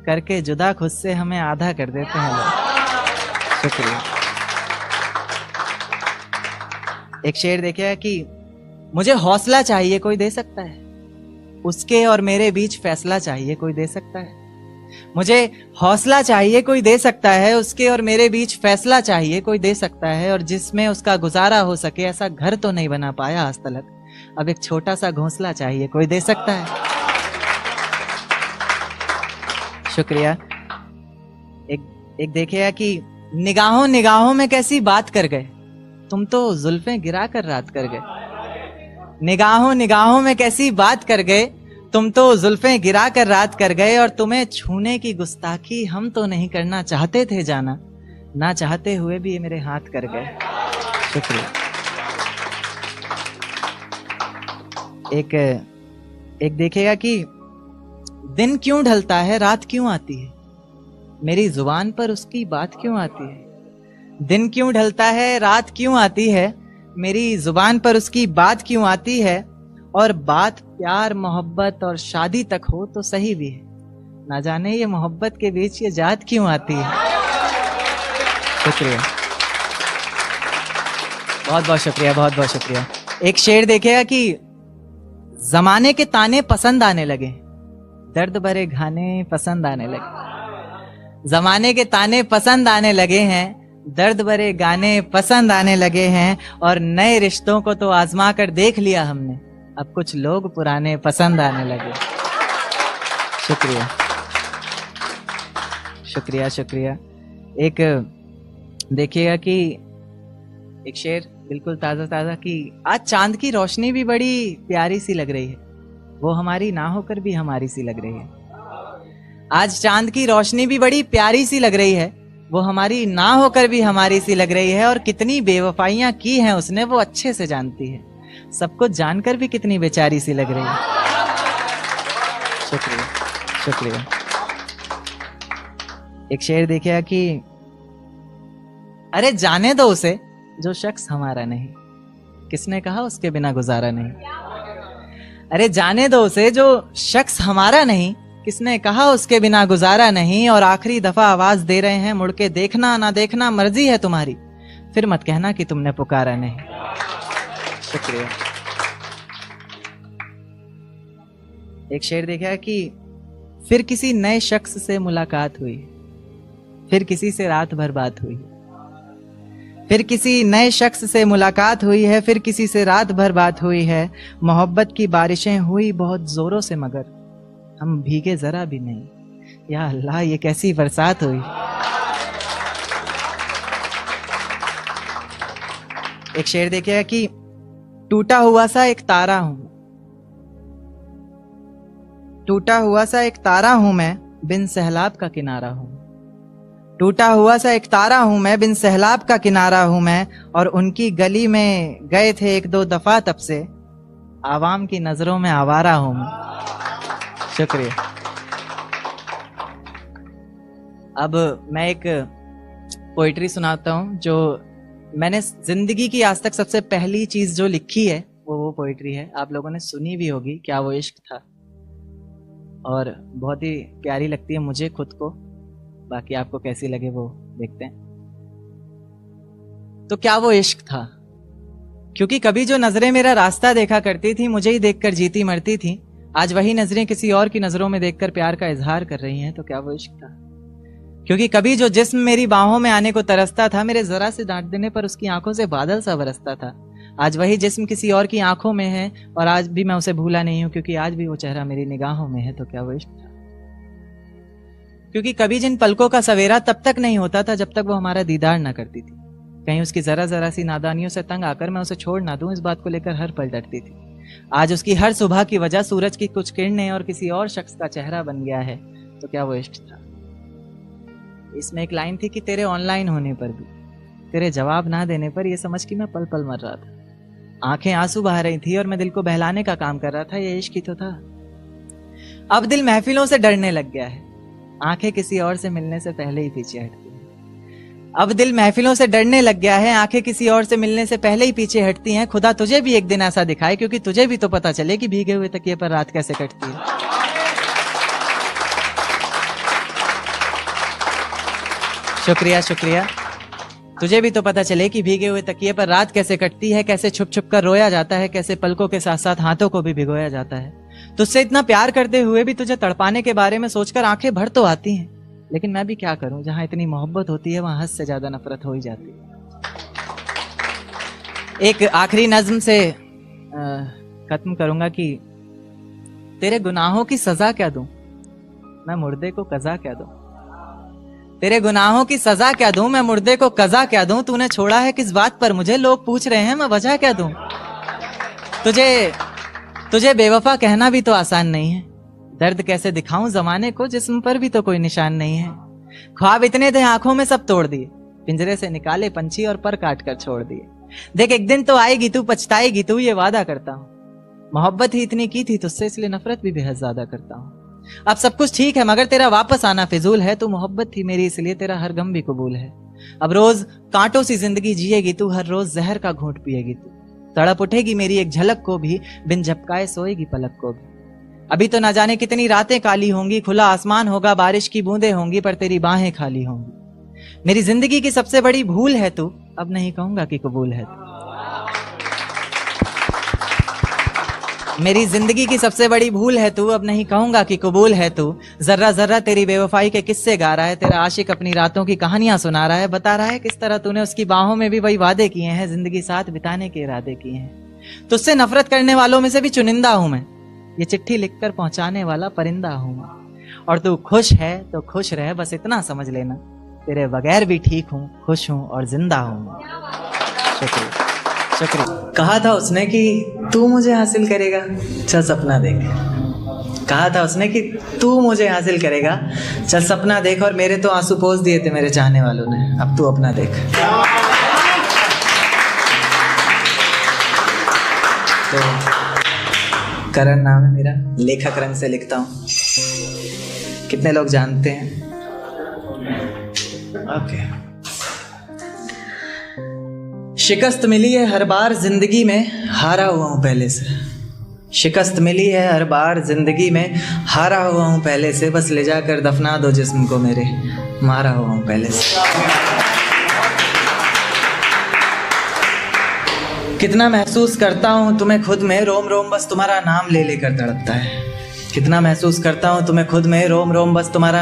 करके जुदा खुद से हमें आधा कर देते हैं लोग। शुक्रिया। एक शेर देखिए कि मुझे हौसला चाहिए कोई दे सकता है, उसके और मेरे बीच फैसला चाहिए कोई दे सकता है। मुझे हौसला चाहिए कोई दे सकता है, उसके और मेरे बीच फैसला चाहिए कोई दे सकता है। और जिसमें उसका गुजारा हो सके, ऐसा घर तो नहीं बना पाया आज तलक, अब एक छोटा सा घोंसला चाहिए कोई दे सकता है। शुक्रिया। एक देखिएगा कि निगाहों निगाहों में कैसी बात कर गए, तुम तो जुल्फें गिरा कर रात कर गए। निगाहों निगाहों में कैसी बात कर गए, तुम तो जुल्फें गिरा कर रात कर गए। और तुम्हें छूने की गुस्ताखी हम तो नहीं करना चाहते थे जाना, ना चाहते हुए भी ये मेरे हाथ कर गए। शुक्रिया। एक देखिएगा कि दिन क्यों ढलता है रात क्यों आती है, मेरी जुबान पर उसकी बात क्यों आती है। दिन क्यों ढलता है रात क्यों आती है, मेरी जुबान पर उसकी बात क्यों आती है। और बात प्यार मोहब्बत और शादी तक हो तो सही भी है, ना जाने ये मोहब्बत के बीच ये जात क्यों आती है। शुक्रिया, बहुत बहुत शुक्रिया, बहुत बहुत शुक्रिया। एक शेर देखिएगा कि जमाने के ताने पसंद आने लगे, दर्द भरे गाने पसंद आने लगे। जमाने के ताने पसंद आने लगे हैं, दर्द भरे गाने पसंद आने लगे हैं। और नए रिश्तों को तो आजमा कर देख लिया हमने, अब कुछ लोग पुराने पसंद आने लगे। शुक्रिया शुक्रिया शुक्रिया। एक देखिएगा कि एक शेर बिल्कुल ताजा ताजा कि आज चांद की रोशनी भी बड़ी प्यारी सी लग रही है, वो हमारी ना होकर भी हमारी सी लग रही है। आज चांद की रोशनी भी बड़ी प्यारी सी लग रही है, वो हमारी ना होकर भी हमारी सी लग रही है। और कितनी बेवफाइयां की हैं उसने वो अच्छे से जानती है, सबको जानकर भी कितनी बेचारी सी लग रही है। शुक्रिया शुक्रिया। एक शेर देखिए कि अरे जाने दो उसे जो शख्स हमारा नहीं, किसने कहा उसके बिना गुजारा नहीं। अरे जाने दो उसे जो शख्स हमारा नहीं, किसने कहा उसके बिना गुजारा नहीं। और आखिरी दफा आवाज दे रहे हैं, मुड़ के देखना ना देखना मर्जी है तुम्हारी, फिर मत कहना कि तुमने पुकारा नहीं। शुक्रिया। एक शेर देखा कि फिर किसी नए शख्स से मुलाकात हुई, फिर किसी से रात भर बात हुई। फिर किसी नए शख्स से मुलाकात हुई है, फिर किसी से रात भर बात हुई है। मोहब्बत की बारिशें हुई बहुत जोरों से, मगर हम भीगे जरा भी नहीं। या अल्लाह, ये कैसी बरसात हुई। एक शेर देखिएगा कि टूटा हुआ सा एक तारा हूं, टूटा हुआ सा एक तारा हूं मैं, बिन सहलाब का किनारा हूं। टूटा हुआ सा एक तारा हूं मैं, बिन सैलाब का किनारा हूं मैं, और उनकी गली में गए थे एक दो दफा तब से, आवाम की नजरों में आवारा हूं मैं। शुक्रिया। अब मैं एक पोइट्री सुनाता हूं जो मैंने जिंदगी की आज तक सबसे पहली चीज जो लिखी है वो पोइट्री है। आप लोगों ने सुनी भी होगी, क्या वो इश्क था, और बहुत ही प्यारी लगती है मुझे खुद को। बाकी आपको कैसी लगे वो देखते हैं। तो क्या वो इश्क था, क्योंकि कभी जो नजरें मेरा रास्ता देखा करती थी, मुझे ही देखकर जीती मरती थी, आज वही नजरें किसी और की नजरों में देखकर प्यार का इजहार कर रही हैं। तो क्या वो इश्क था? क्योंकि कभी जो जिस्म मेरी बाहों में आने को तरसता था, मेरे जरा से डांट देने पर उसकी आंखों से बादल सा बरसता था, आज वही जिस्म किसी और की आंखों में है, और आज भी मैं उसे भूला नहीं हूं, क्योंकि आज भी वो चेहरा मेरी निगाहों में है। तो क्या वो इश्क था? क्योंकि कभी जिन पलकों का सवेरा तब तक नहीं होता था जब तक वो हमारा दीदार ना करती थी, कहीं उसकी जरा जरा सी नादानियों से तंग आकर मैं उसे छोड़ ना दूं, इस बात को लेकर हर पल डरती थी। आज उसकी हर सुबह की वजह सूरज की कुछ किरणें और किसी और शख्स का चेहरा बन गया है। तो क्या वो इश्क था? इसमें एक लाइन थी कि तेरे ऑनलाइन होने पर भी, तेरे जवाब ना देने पर, यह समझ कि मैं पल पल मर रहा था। आंखें आंसू बहा रही थी और मैं दिल को बहलाने का काम कर रहा था। ये इश्क ही तो था। अब दिल महफिलों से डरने लग गया है, आंखें किसी और से मिलने से पहले ही पीछे हटती हैं। अब दिल महफिलों से डरने लग गया है, आंखें किसी और से मिलने से पहले ही पीछे हटती हैं। खुदा तुझे भी एक दिन ऐसा दिखाए, क्योंकि तुझे भी तो पता चले कि भीगे हुए तकिए पर रात कैसे कटती है। शुक्रिया शुक्रिया। तुझे भी तो पता चले कि भीगे हुए तकिए पर रात कैसे कटती है, कैसे छुप छुप कर रोया जाता है, कैसे पलकों के साथ साथ हाथों को भी भिगोया जाता है। तुझसे इतना प्यार करते हुए भी तुझे तड़पाने के बारे में सोचकर आंखें भर तो आती हैं, लेकिन मैं भी क्या करूं, जहां इतनी मोहब्बत होती है वहां हद से ज्यादा नफरत हो ही जाती है। एक आखिरी नज्म से खत्म करूंगा कि तेरे गुनाहों की सजा क्या दूं, मैं मुर्दे को कज़ा क्या दूं। तेरे गुनाहों की सजा क्या दूं, मैं मुर्दे को कज़ा क्या दूं। तूने छोड़ा है किस बात पर मुझे, लोग पूछ रहे हैं, मैं वजह क्या दूं। तुझे बेवफा कहना भी तो आसान नहीं है, दर्द कैसे दिखाऊं जमाने को, जिस्म पर भी तो कोई निशान नहीं है। ख्वाब इतने थे आंखों में सब तोड़ दिए, पिंजरे से निकाले पंछी और पर काट कर छोड़ दिए। देख एक दिन तो आएगी तू, पछताएगी तू, ये वादा करता हूं। मोहब्बत ही इतनी की थी तुझसे, इसलिए नफरत भी बेहद ज्यादा करता हूं। अब सब कुछ ठीक है मगर तेरा वापस आना फिजूल है, तू मोहब्बत थी मेरी इसलिए तेरा हर गम भी कबूल है। अब रोज कांटों सी जिंदगी जिएगी तू, हर रोज जहर का घूंट पिएगी तू। तड़प उठेगी मेरी एक झलक को भी, बिन झपकाए सोएगी पलक को भी। अभी तो ना जाने कितनी रातें काली होंगी, खुला आसमान होगा, बारिश की बूंदें होंगी, पर तेरी बाहें खाली होंगी। मेरी जिंदगी की सबसे बड़ी भूल है तू, अब नहीं कहूंगा कि कबूल है तू। मेरी जिंदगी की सबसे बड़ी भूल है तू, अब नहीं कहूंगा कि कबूल है तू। जर्रा जर्रा तेरी बेवफाई के किस्से गा रहा है, तेरा आशिक अपनी रातों की कहानियां सुना रहा है, बता रहा है किस तरह तूने उसकी बाहों में भी वही वादे किए हैं, जिंदगी साथ बिताने के इरादे किए हैं। तुझसे नफरत करने वालों में से भी चुनिंदा हूं मैं, ये चिट्ठी लिखकर पहुंचाने वाला परिंदा हूं मैं। और तू खुश है तो खुश रह, बस इतना समझ लेना, तेरे बगैर भी ठीक हूं, खुश हूं और जिंदा हूं। शुक्रिया शुक्रिया। कहा था उसने कि तू मुझे हासिल करेगा, चल सपना देख। कहा था उसने कि तू मुझे हासिल करेगा, चल सपना देख, और मेरे तो आंसू पोंछ दिए थे मेरे चाहने वालों ने, अब तू अपना देख। तो करण नाम है मेरा, लेखक रंग से लिखता हूँ, कितने लोग जानते हैं? ओके। शिकस्त मिली है हर बार जिंदगी में, हारा हुआ हूं पहले से। शिकस्त मिली है हर बार जिंदगी में, हारा हुआ हूं पहले से, बस ले जाकर दफना दो जिस्म को मेरे, मारा हुआ हूं पहले से। कितना महसूस करता हूं तुम्हें खुद में, रोम रोम बस तुम्हारा नाम ले लेकर तड़पता है। कितना महसूस करता हूं तुम्हें खुद में, रोम रोम बस तुम्हारा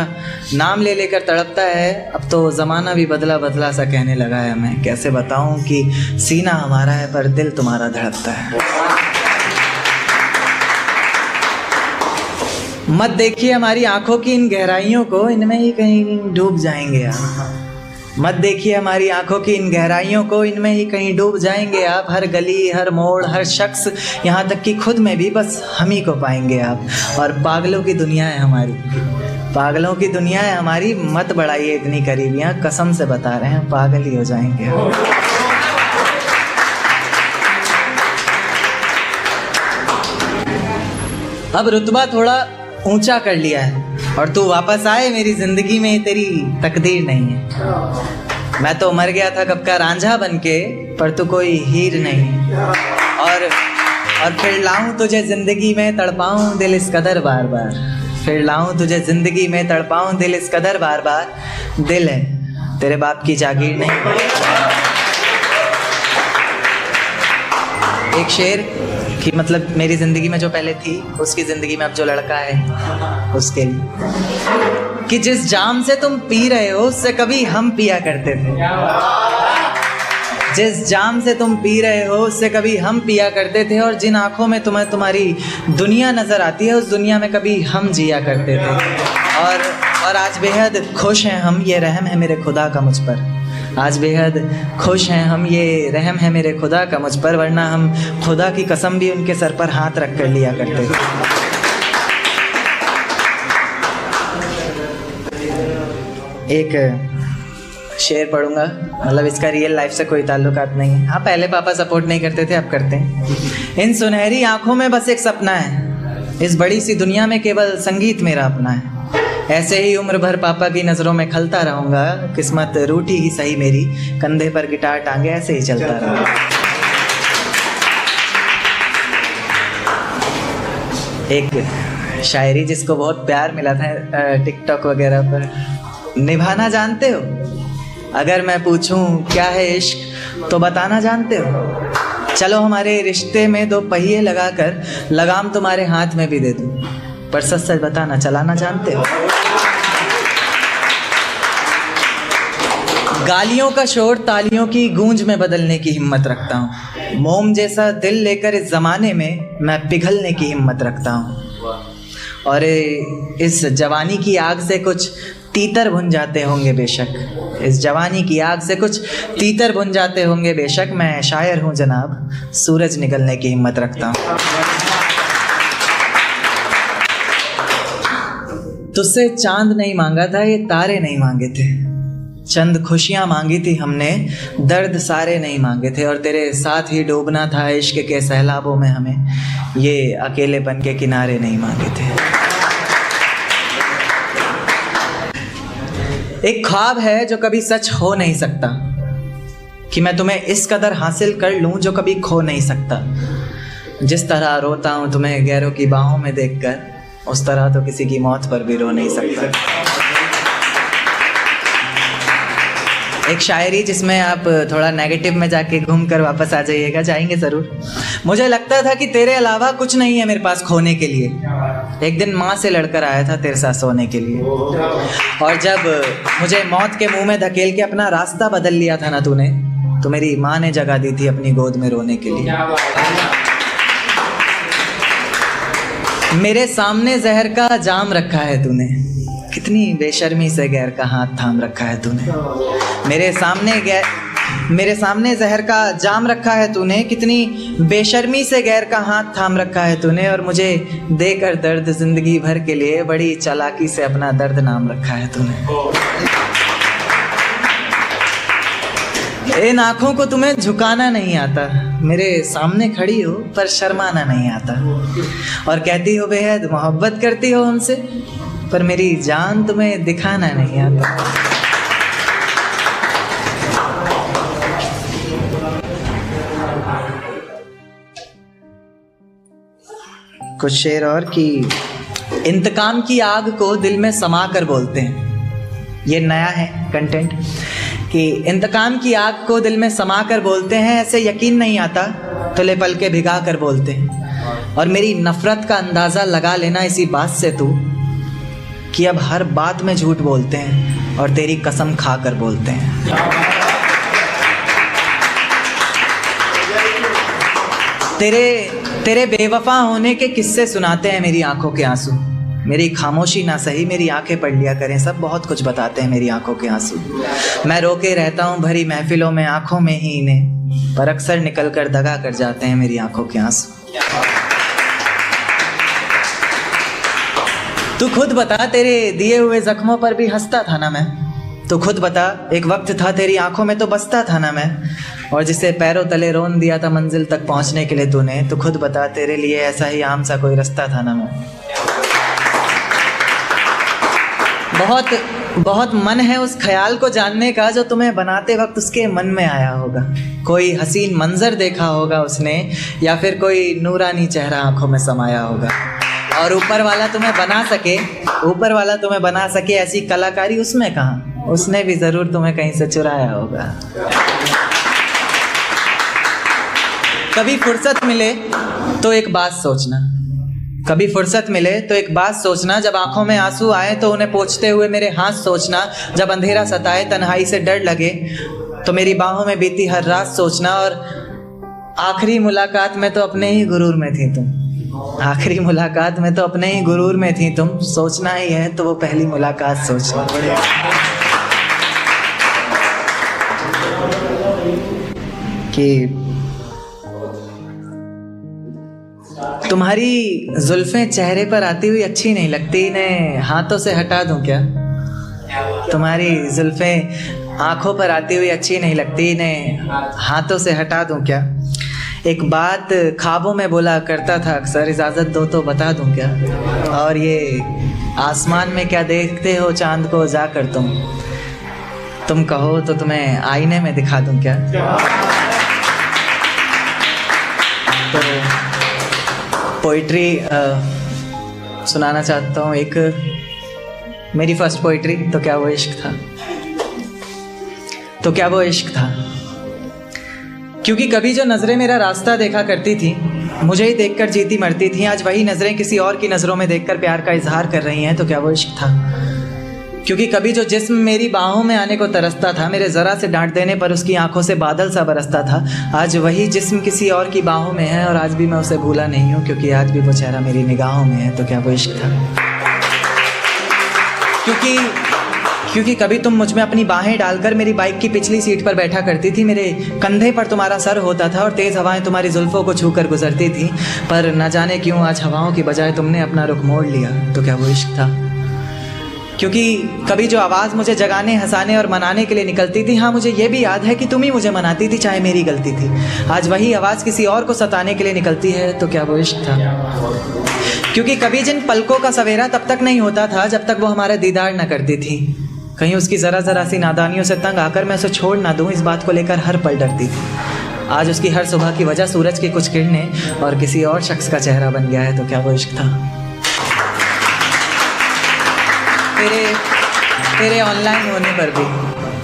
नाम ले लेकर तड़पता है। अब तो ज़माना भी बदला बदला सा कहने लगा है, मैं कैसे बताऊं कि सीना हमारा है पर दिल तुम्हारा धड़कता है। मत देखिए हमारी आंखों की इन गहराइयों को, इनमें ही कहीं डूब जाएंगे आप। मत देखिए हमारी आंखों की इन गहराइयों को, इनमें ही कहीं डूब जाएंगे आप। हर गली हर मोड़ हर शख्स, यहाँ तक कि खुद में भी बस हम ही को पाएंगे आप। और पागलों की दुनिया है हमारी, पागलों की दुनिया है हमारी, मत बढ़ाइए इतनी करीबियां, कसम से बता रहे हैं पागल ही हो जाएंगे। अब रुतबा थोड़ा ऊंचा कर लिया है और तू वापस आए मेरी जिंदगी में, तेरी तकदीर नहीं है। मैं तो मर गया था कब का रांझा बनके, पर तू कोई हीर नहीं। और फिर लाऊं तुझे जिंदगी में, तड़पाऊं दिल इस कदर बार बार। फिर लाऊं तुझे जिंदगी में, तड़पाऊं दिल इस कदर बार बार। दिल है तेरे बाप की जागीर नहीं। एक शेर कि मतलब मेरी ज़िंदगी में जो पहले थी, उसकी ज़िंदगी में अब जो लड़का है उसके लिए, कि जिस जाम से तुम पी रहे हो उससे कभी हम पिया करते थे। जिस जाम से तुम पी रहे हो उससे कभी हम पिया करते थे, और जिन आँखों में तुम्हें तुम्हारी दुनिया नज़र आती है उस दुनिया में कभी हम जिया करते थे। और आज बेहद खुश हैं हम, ये रहम है मेरे खुदा का मुझ पर। आज बेहद खुश हैं हम, ये रहम है मेरे खुदा का मुझ पर, वरना हम खुदा की कसम भी उनके सर पर हाथ रख कर लिया करते थे। एक शेर पढ़ूंगा, मतलब इसका रियल लाइफ से कोई ताल्लुकात नहीं है। हाँ, पहले पापा सपोर्ट नहीं करते थे, अब करते हैं। इन सुनहरी आंखों में बस एक सपना है, इस बड़ी सी दुनिया में केवल संगीत मेरा अपना है। ऐसे ही उम्र भर पापा की नज़रों में खलता रहूंगा, किस्मत रूठी ही सही मेरी, कंधे पर गिटार टांगे ऐसे ही चलता रहूंगा। एक शायरी जिसको बहुत प्यार मिला था टिकटॉक वगैरह पर, निभाना जानते हो? अगर मैं पूछूं क्या है इश्क तो बताना जानते हो? चलो हमारे रिश्ते में दो पहिए लगाकर लगाम तुम्हारे हाथ में भी दे दूं, पर सच सच बताना चलाना जानते हो? गालियों का शोर तालियों की गूंज में बदलने की हिम्मत रखता हूँ। मोम जैसा दिल लेकर इस जमाने में मैं पिघलने की हिम्मत रखता हूँ। और इस जवानी की आग से कुछ तीतर भुन जाते होंगे बेशक, इस जवानी की आग से कुछ तीतर भुन जाते होंगे बेशक, मैं शायर हूँ जनाब, सूरज निकलने की हिम्मत रखता हूँ। तुझसे चांद नहीं मांगा था, ये तारे नहीं मांगे थे। चंद खुशियाँ मांगी थी हमने, दर्द सारे नहीं मांगे थे। और तेरे साथ ही डूबना था इश्क के सैलाबों में हमें, ये अकेलेपन के किनारे नहीं मांगे थे। एक ख्वाब है जो कभी सच हो नहीं सकता, कि मैं तुम्हें इस कदर हासिल कर लूं जो कभी खो नहीं सकता। जिस तरह रोता हूं तुम्हें गैरों की बाहों में देखकर, उस तरह तो किसी की मौत पर भी रो नहीं सकता। एक शायरी जिसमें आप थोड़ा नेगेटिव में जाके घूम कर वापस आ जाइएगा, जाएंगे ज़रूर। मुझे लगता था कि तेरे अलावा कुछ नहीं है मेरे पास खोने के लिए। एक दिन माँ से लड़कर आया था तेरे साथ सोने के लिए, और जब मुझे मौत के मुंह में धकेल के अपना रास्ता बदल लिया था ना तूने, तो मेरी माँ ने जगह दी थी अपनी गोद में रोने के लिए। मेरे सामने जहर का जाम रखा है तूने, कितनी बेशर्मी से गैर का हाथ थाम रखा है तूने। मेरे सामने जहर का जाम रखा है तूने, कितनी बेशर्मी से गैर का हाथ थाम रखा है तूने। और मुझे देकर दर्द जिंदगी भर के लिए बड़ी चालाकी से अपना दर्द नाम रखा है तूने। इन आँखों को तुम्हें झुकाना नहीं आता, मेरे सामने खड़ी हो पर शर्माना नहीं आता। और कहती हो बेहद मोहब्बत करती हो हमसे, पर मेरी जान तुम्हें दिखाना नहीं आता। कुछ शेर और कि इंतकाम की आग को दिल में समा कर बोलते हैं। ये नया है कंटेंट कि इंतकाम की आग को दिल में समा कर बोलते हैं, ऐसे यकीन नहीं आता तुले पल के भिगा कर बोलते हैं। और मेरी नफरत का अंदाज़ा लगा लेना इसी बात से तू, कि अब हर बात में झूठ बोलते हैं और तेरी कसम खा कर बोलते हैं। तेरे बेवफा होने के किस्से सुनाते हैं मेरी आंखों के आंसू। मेरी खामोशी ना सही, मेरी आंखें पढ़ लिया करें, सब बहुत कुछ बताते हैं मेरी आंखों के आंसू। मैं रोके रहता हूँ भरी महफिलों में आंखों में ही इन्हें, पर अक्सर निकल कर दगा कर जाते हैं मेरी आंखों के आंसू। तू खुद बता, तेरे दिए हुए जख्मों पर भी हंसता था ना मैं। तू खुद बता, एक वक्त था तेरी आंखों में तो बसता था ना मैं। और जिसे पैरों तले रोन दिया था मंजिल तक पहुंचने के लिए तूने, तो खुद बता, तेरे लिए ऐसा ही आम सा कोई रास्ता था ना मैं। बहुत मन है उस ख्याल को जानने का जो तुम्हें बनाते वक्त उसके मन में आया होगा। कोई हसीन मंजर देखा होगा उसने, या फिर कोई नूरानी चेहरा आंखों में समाया होगा। और ऊपर वाला तुम्हें बना सके ऐसी कलाकारी उसमें कहाँ, उसने भी जरूर तुम्हें कहीं से चुराया होगा। कभी फुर्सत मिले तो एक बात सोचना, जब आंखों में आंसू आए तो उन्हें पोंछते हुए मेरे हाथ सोचना, जब अंधेरा सताए तन्हाई से डर लगे तो मेरी बाहों में बीती हर रात सोचना। और आखिरी मुलाकात में तो अपने ही गुरूर में थी तुम, सोचना ही है तो वो पहली मुलाकात सोचना। कि तुम्हारी जुल्फें चेहरे पर आती हुई अच्छी नहीं लगती, इन्हें हाथों से हटा दूं क्या? तुम्हारी जुल्फें आंखों पर आती हुई अच्छी नहीं लगती, इन्हें हाथों से हटा दूं क्या? एक बात ख्वाबों में बोला करता था अक्सर, इजाज़त दो तो बता दूं क्या? और ये आसमान में क्या देखते हो चांद को जाकर तुम कहो तो तुम्हें आईने में दिखा दूं क्या? तो पोइट्री सुनाना चाहता हूँ एक, मेरी फर्स्ट पोइट्री। तो क्या वो इश्क था। क्योंकि कभी जो नज़रें मेरा रास्ता देखा करती थी, मुझे ही देखकर जीती मरती थी, आज वही नज़रें किसी और की नज़रों में देखकर प्यार का इजहार कर रही हैं। तो क्या वो इश्क था। क्योंकि कभी जो जिस्म मेरी बाहों में आने को तरसता था, मेरे ज़रा से डांट देने पर उसकी आंखों से बादल सा बरसता था, आज वही जिस्म किसी और की बाहों में है और आज भी मैं उसे भूला नहीं हूँ, क्योंकि आज भी वो चेहरा मेरी निगाहों में है। तो क्या वो इश्क था। क्योंकि कभी तुम मुझ में अपनी बाहें डालकर मेरी बाइक की पिछली सीट पर बैठा करती थी, मेरे कंधे पर तुम्हारा सर होता था और तेज़ हवाएं तुम्हारी जुल्फ़ों को छूकर गुजरती थी, पर न जाने क्यों आज हवाओं की बजाय तुमने अपना रुख मोड़ लिया। तो क्या वो इश्क था। क्योंकि कभी जो आवाज़ मुझे जगाने, हंसाने और मनाने के लिए निकलती थी, हाँ मुझे ये भी याद है कि तुम ही मुझे मनाती थी चाहे मेरी गलती थी, आज वही आवाज़ किसी और को सताने के लिए निकलती है। तो क्या वो इश्क था। क्योंकि कभी जिन पलकों का सवेरा तब तक नहीं होता था जब तक वो हमारा दीदार न करती थी, कहीं उसकी ज़रा सी नादानियों से तंग आकर मैं उसे छोड़ ना दूँ, इस बात को लेकर हर पल डरती थी। आज उसकी हर सुबह की वजह सूरज की कुछ किरणें और किसी और शख्स का चेहरा बन गया है। तो क्या वो इश्क था। तेरे ऑनलाइन होने पर भी,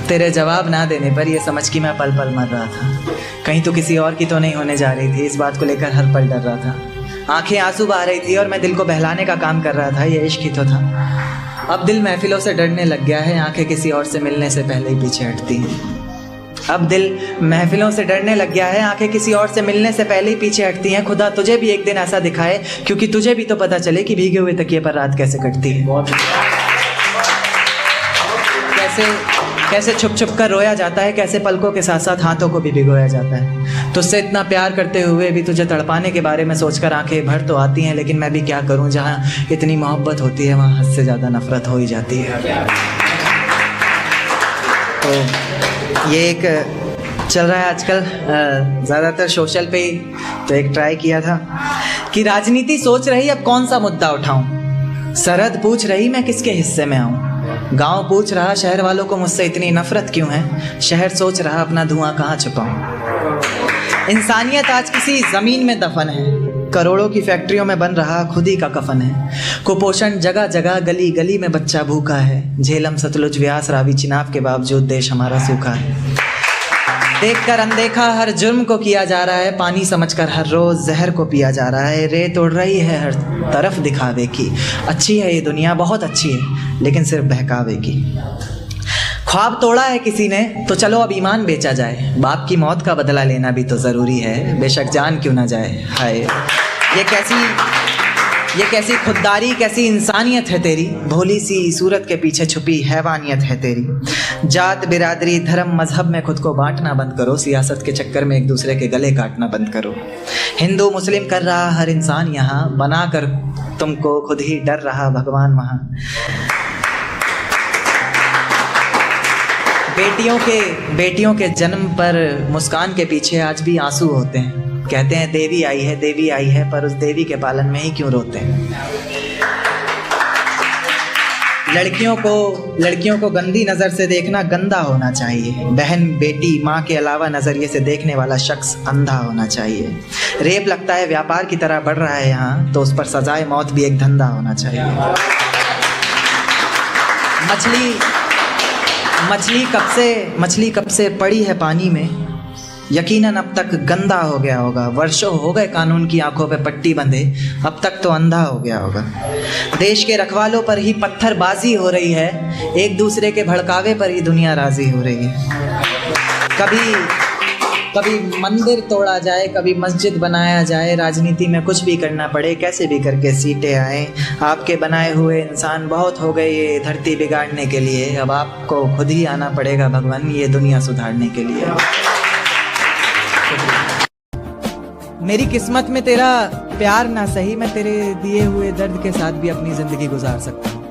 तेरे जवाब ना देने पर ये समझ कि मैं पल पल मर रहा था, कहीं तो किसी और की तो नहीं होने जा रही थी, इस बात को लेकर हर पल डर रहा था। आंखें आंसू बहा रही थी और मैं दिल को बहलाने का काम कर रहा था, ये इश्क ही तो था। अब दिल महफिलों से डरने लग गया है, आंखें किसी और से मिलने से पहले ही पीछे हटती हैं। अब दिल महफिलों से डरने लग गया है, आंखें किसी और से मिलने से पहले ही पीछे हटती हैं। खुदा तुझे भी एक दिन ऐसा दिखाए, क्योंकि तुझे भी तो पता चले कि भीगे हुए तकिए पर रात कैसे कटती है। कैसे छुप छुप कर रोया जाता है, कैसे पलकों के साथ साथ हाथों को भी भिगोया जाता है। तुझसे इतना प्यार करते हुए भी तुझे तड़पाने के बारे में सोचकर आंखें भर तो आती हैं, लेकिन मैं भी क्या करूं, जहां इतनी मोहब्बत होती है वहां हद से ज़्यादा नफरत हो ही जाती है। तो ये एक चल रहा है आजकल ज़्यादातर सोशल पे ही, तो एक ट्राई किया था कि राजनीति सोच रही अब कौन सा मुद्दा उठाऊं, सरहद पूछ रही मैं किसके हिस्से में आऊं, गांव पूछ रहा शहर वालों को मुझसे इतनी नफरत क्यों है, शहर सोच रहा अपना धुआं कहाँ छुपाऊं। इंसानियत आज किसी ज़मीन में दफन है, करोड़ों की फैक्ट्रियों में बन रहा खुद ही का कफन है। कुपोषण जगह जगह, गली गली में बच्चा भूखा है। झेलम सतलुज व्यास रावी चिनाब के बावजूद देश हमारा सूखा है। देखकर अनदेखा हर जुर्म को किया जा रहा है, पानी समझकर हर रोज जहर को पिया जा रहा है। रेत उड़ रही है हर तरफ दिखावे की, अच्छी है ये दुनिया बहुत अच्छी है, लेकिन सिर्फ बहकावे की। ख्वाब तोड़ा है किसी ने तो चलो अब ईमान बेचा जाए, बाप की मौत का बदला लेना भी तो ज़रूरी है, बेशक जान क्यों ना जाए। हाय ये कैसी खुददारी, कैसी इंसानियत है तेरी, भोली सी सूरत के पीछे छुपी हैवानियत है तेरी। जात बिरादरी धर्म मजहब में खुद को बांटना बंद करो, सियासत के चक्कर में एक दूसरे के गले काटना बंद करो। हिंदू मुस्लिम कर रहा हर इंसान यहाँ, बना कर तुमको खुद ही डर रहा भगवान वहाँ। बेटियों के जन्म पर मुस्कान के पीछे आज भी आंसू होते हैं। कहते हैं देवी आई है, पर उस देवी के पालन में ही क्यों रोते हैं। लड़कियों को गंदी नज़र से देखना गंदा होना चाहिए। बहन बेटी माँ के अलावा नज़रिए से देखने वाला शख्स अंधा होना चाहिए। रेप लगता है व्यापार की तरह बढ़ रहा है यहाँ, तो उस पर सजाए मौत भी एक धंधा होना चाहिए। मछली कब से पड़ी है पानी में, यकीनन अब तक गंदा हो गया होगा। वर्षों हो गए कानून की आंखों पे पट्टी बंधे, अब तक तो अंधा हो गया होगा। देश के रखवालों पर ही पत्थरबाजी हो रही है, एक दूसरे के भड़कावे पर ही दुनिया राजी हो रही है। कभी मंदिर तोड़ा जाए, कभी मस्जिद बनाया जाए, राजनीति में कुछ भी करना पड़े, कैसे भी करके सीटें आए। आपके बनाए हुए इंसान बहुत हो गए ये धरती बिगाड़ने के लिए, अब आपको खुद ही आना पड़ेगा भगवान ये दुनिया सुधारने के लिए। मेरी किस्मत में तेरा प्यार ना सही, मैं तेरे दिए हुए दर्द के साथ भी अपनी जिंदगी गुजार सकता हूँ।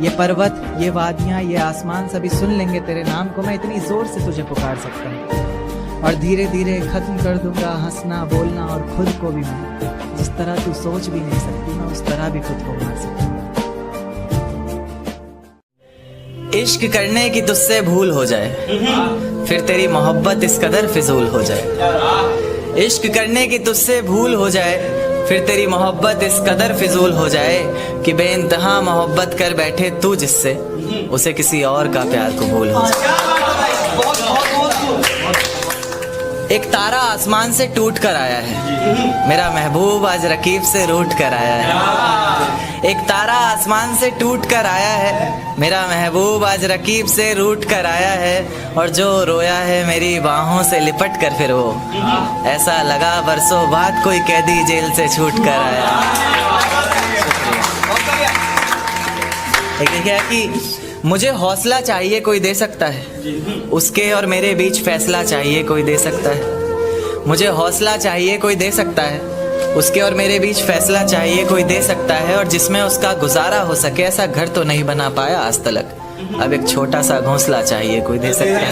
ये पर्वत, ये वादियाँ, ये आसमान सभी सुन लेंगे तेरे नाम को। मैं इतनी जोर से तुझे पुकार सकता हूँ, और धीरे धीरे खत्म कर दूंगा हंसना बोलना, और खुद को भी मैं जिस तरह तू सोच भी नहीं सकती, मैं उस तरह भी खुद को मार सकता हूँ। इश्क करने की तुझसे भूल हो जाए, फिर तेरी मोहब्बत इस कदर फिजूल हो जाए। इश्क करने की तुझसे भूल हो जाए, फिर तेरी मोहब्बत इस कदर फिजूल हो जाए कि बेइंतहा मोहब्बत कर बैठे तू जिससे, उसे किसी और का प्यार कबूल हो जाए। एक तारा आसमान से टूट कर आया है, मेरा महबूब आज रकीब से रूठ कर आया है। एक तारा आसमान से टूट कर आया है, मेरा महबूब आज रकीब से रूठ कर आया है। और जो रोया है मेरी बाहों से लिपट कर, फिर वो ऐसा लगा बरसों बाद कोई कैदी जेल से छूट कर आया। क्या कि मुझे हौसला चाहिए कोई दे सकता है, उसके और मेरे बीच फैसला चाहिए कोई दे सकता है। मुझे हौसला चाहिए कोई दे सकता है, उसके और मेरे बीच फैसला चाहिए कोई दे सकता है। और जिसमें उसका गुजारा हो सके, ऐसा घर तो नहीं बना पाया आज तलक, अब एक छोटा सा घोंसला चाहिए कोई दे सकता है।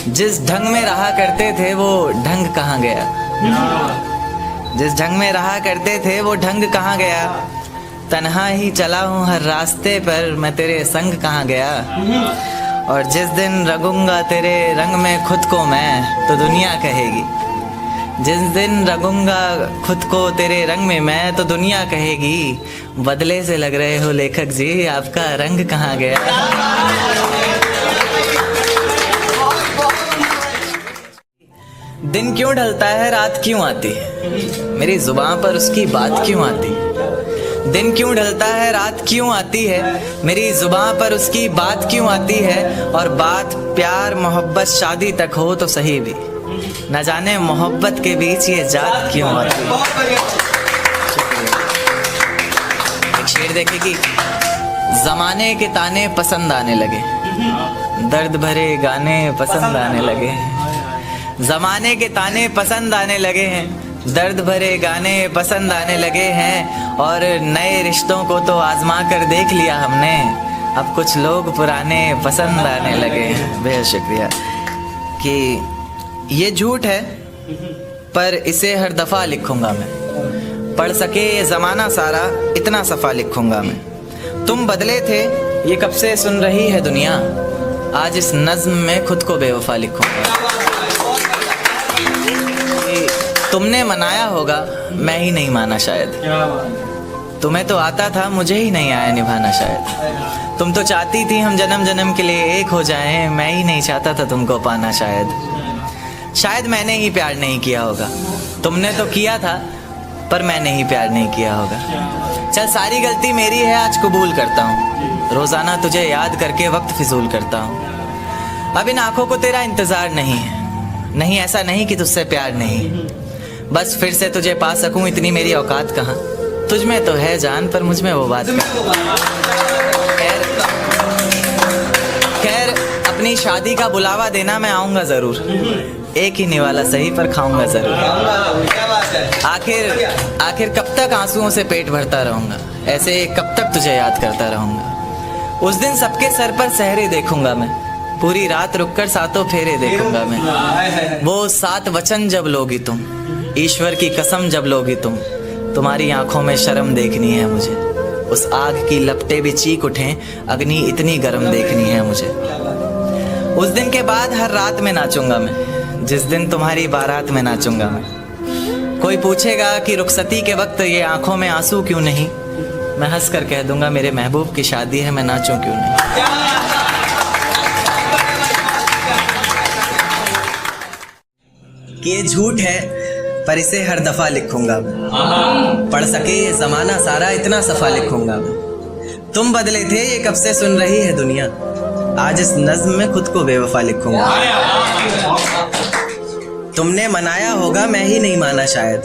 जिस ढंग में रहा करते थे वो ढंग कहाँ गया, जिस ढंग में रहा करते थे वो ढंग कहाँ गया। तन्हा ही चला हूँ हर रास्ते पर, मैं तेरे संग कहाँ गया। और जिस दिन रंगूंगा तेरे रंग में खुद को मैं, तो दुनिया कहेगी। जिस दिन रंगूंगा खुद को तेरे रंग में मैं, तो दुनिया कहेगी बदले से लग रहे हो लेखक जी, आपका रंग कहाँ गया। दिन क्यों ढलता है रात क्यों आती है, मेरी जुबान पर उसकी बात क्यों आती है। दिन क्यों ढलता है रात क्यों आती है, मेरी जुबान पर उसकी बात क्यों आती है। और बात प्यार मोहब्बत शादी तक हो तो सही भी, न जाने मोहब्बत के बीच ये जात क्यों आती है। एक शेर देखे कि जमाने के ताने पसंद आने लगे, दर्द भरे गाने पसंद आने लगे। जमाने के ताने पसंद आने लगे हैं, दर्द भरे गाने पसंद आने लगे हैं। और नए रिश्तों को तो आजमा कर देख लिया हमने, अब कुछ लोग पुराने पसंद आने लगे हैं। बेहद शुक्रिया। कि ये झूठ है पर इसे हर दफ़ा लिखूंगा मैं, पढ़ सके ये ज़माना सारा इतना सफ़ा लिखूंगा मैं। तुम बदले थे ये कब से सुन रही है दुनिया, आज इस नज़्म में खुद को बेवफा लिखूंगा। तुमने मनाया होगा मैं ही नहीं माना शायद, तुम्हें तो आता था मुझे ही नहीं आया निभाना शायद। तुम तो चाहती थी हम जन्म जन्म के लिए एक हो जाएं, मैं ही नहीं चाहता था तुमको पाना शायद मैंने ही प्यार नहीं किया होगा। तुमने तो किया था पर मैंने ही प्यार नहीं किया होगा। चल सारी गलती मेरी है आज कबूल करता हूँ, रोज़ाना तुझे याद करके वक्त फिजूल करता हूँ। अब इन आँखों को तेरा इंतज़ार नहीं है, नहीं ऐसा नहीं कि तुझसे प्यार नहीं। बस फिर से तुझे पा सकूं इतनी मेरी औकात कहाँ। तुझ में तो है जान पर मुझ में वो बात कहाँ। खैर अपनी शादी का बुलावा देना मैं आऊंगा जरूर। एक ही निवाला सही पर खाऊंगा जरूर। आखिर कब तक आंसुओं से पेट भरता रहूंगा, ऐसे कब तक तुझे याद करता रहूंगा। उस दिन सबके सर पर सहरे देखूंगा मैं, पूरी रात रुककर सातों फेरे देखूंगा मैं। वो 7 वचन जब लोगी तुम, ईश्वर की कसम जब लोगी तुम, तुम्हारी आंखों में शर्म देखनी है मुझे। उस आग की लपटें भी चीख उठें, अग्नि इतनी गर्म देखनी है मुझे। उस दिन के बाद हर रात में नाचूंगा मैं, जिस दिन तुम्हारी बारात में नाचूंगा मैं। कोई पूछेगा कि रुखसती के वक्त ये आंखों में आंसू क्यों नहीं, मैं हंस कर कह दूंगा मेरे महबूब की शादी है, मैं नाचूं क्यों नहीं। कि ये झूठ है पर इसे हर दफा लिखूंगा मैं। पढ़ सके ये जमाना सारा इतना सफा लिखूंगा मैं। तुम बदले थे ये कब से सुन रही है दुनिया, आज इस नज्म में खुद को बेवफा लिखूंगा। तुमने मनाया होगा मैं ही नहीं माना शायद,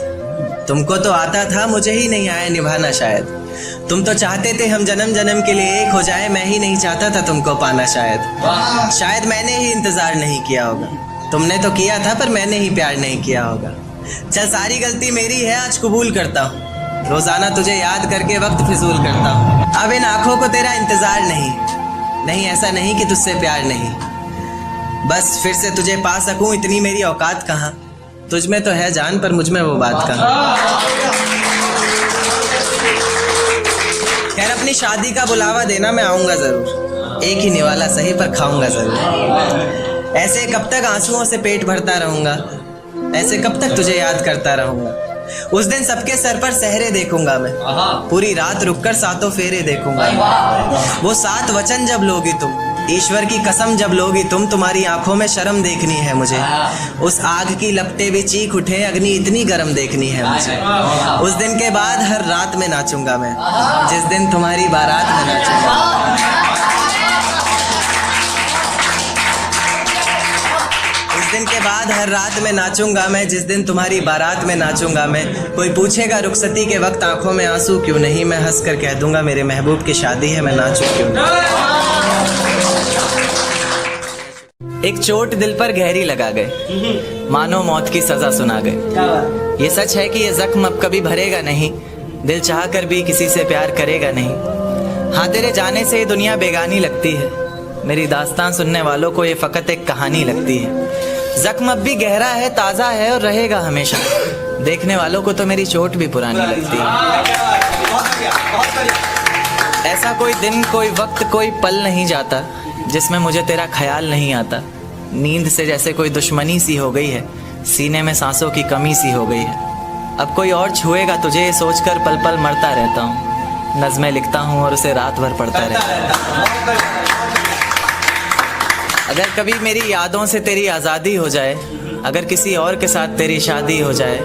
तुमको तो आता था मुझे ही नहीं आया निभाना शायद। तुम तो चाहते थे हम जन्म जन्म के लिए एक हो जाए, मैं ही नहीं चाहता था तुमको पाना शायद मैंने ही इंतजार नहीं किया होगा, तुमने तो किया था पर मैंने ही प्यार नहीं किया होगा। चल सारी गलती मेरी है आज कबूल करता हूँ, रोजाना तुझे याद करके वक्त फिजूल करता हूँ। अब इन आंखों को तेरा इंतजार नहीं ऐसा नहीं कि तुझसे प्यार नहीं, बस फिर से तुझे पा सकूं इतनी मेरी औकात कहाँ। तुझ में तो है जान पर मुझ में वो बात कहाँ। खैर अपनी शादी का बुलावा देना मैं आऊंगा जरूर, एक ही निवाला सही पर खाऊंगा जरूर। ऐसे कब तक आंसुओं से पेट भरता रहूंगा, ऐसे कब तक तुझे याद करता रहूंगा। उस दिन सबके सर पर सहरे देखूंगा मैं, पूरी रात रुककर सातों फेरे देखूंगा। वो 7 वचन जब लोगी तुम, ईश्वर की कसम जब लोगी तुम, तुम्हारी आंखों में शर्म देखनी है मुझे। उस आग की लपटें भी चीख उठे, अग्नि इतनी गर्म देखनी है मुझे। उस दिन के बाद हर रात में नाचूंगा मैं, जिस दिन तुम्हारी बारात में नाचूंगा। दिन के बाद हर रात में नाचूंगा मैं, जिस दिन तुम्हारी बारात में नाचूंगा मैं। कोई पूछेगा रुखसती के वक्त आंखों में आंसू क्यों नहीं, मैं हंस कर कह दूंगा मेरे महबूब की शादी है, मैं नाचूं क्यों नहीं। एक चोट दिल पर गहरी लगा गए, मानो मौत की सजा सुना गए। ये सच है कि ये जख्म अब कभी भरेगा नहीं, दिल चाह कर भी किसी से प्यार करेगा नहीं। हाँ तेरे जाने से ये दुनिया बेगानी लगती है, मेरी दास्तान सुनने वालों को ये फकत एक कहानी लगती है। जख्म अब भी गहरा है, ताज़ा है और रहेगा हमेशा, देखने वालों को तो मेरी चोट भी पुरानी लगती है। ऐसा कोई दिन, कोई वक्त, कोई पल नहीं जाता जिसमें मुझे तेरा ख्याल नहीं आता। नींद से जैसे कोई दुश्मनी सी हो गई है, सीने में सांसों की कमी सी हो गई है। अब कोई और छुएगा तुझे ये सोचकर पल पल मरता रहता हूँ। नज़्में लिखता हूँ और उसे रात भर पढ़ता रहता हूँ। अगर कभी मेरी यादों से तेरी आज़ादी हो जाए, अगर किसी और के साथ तेरी शादी हो जाए,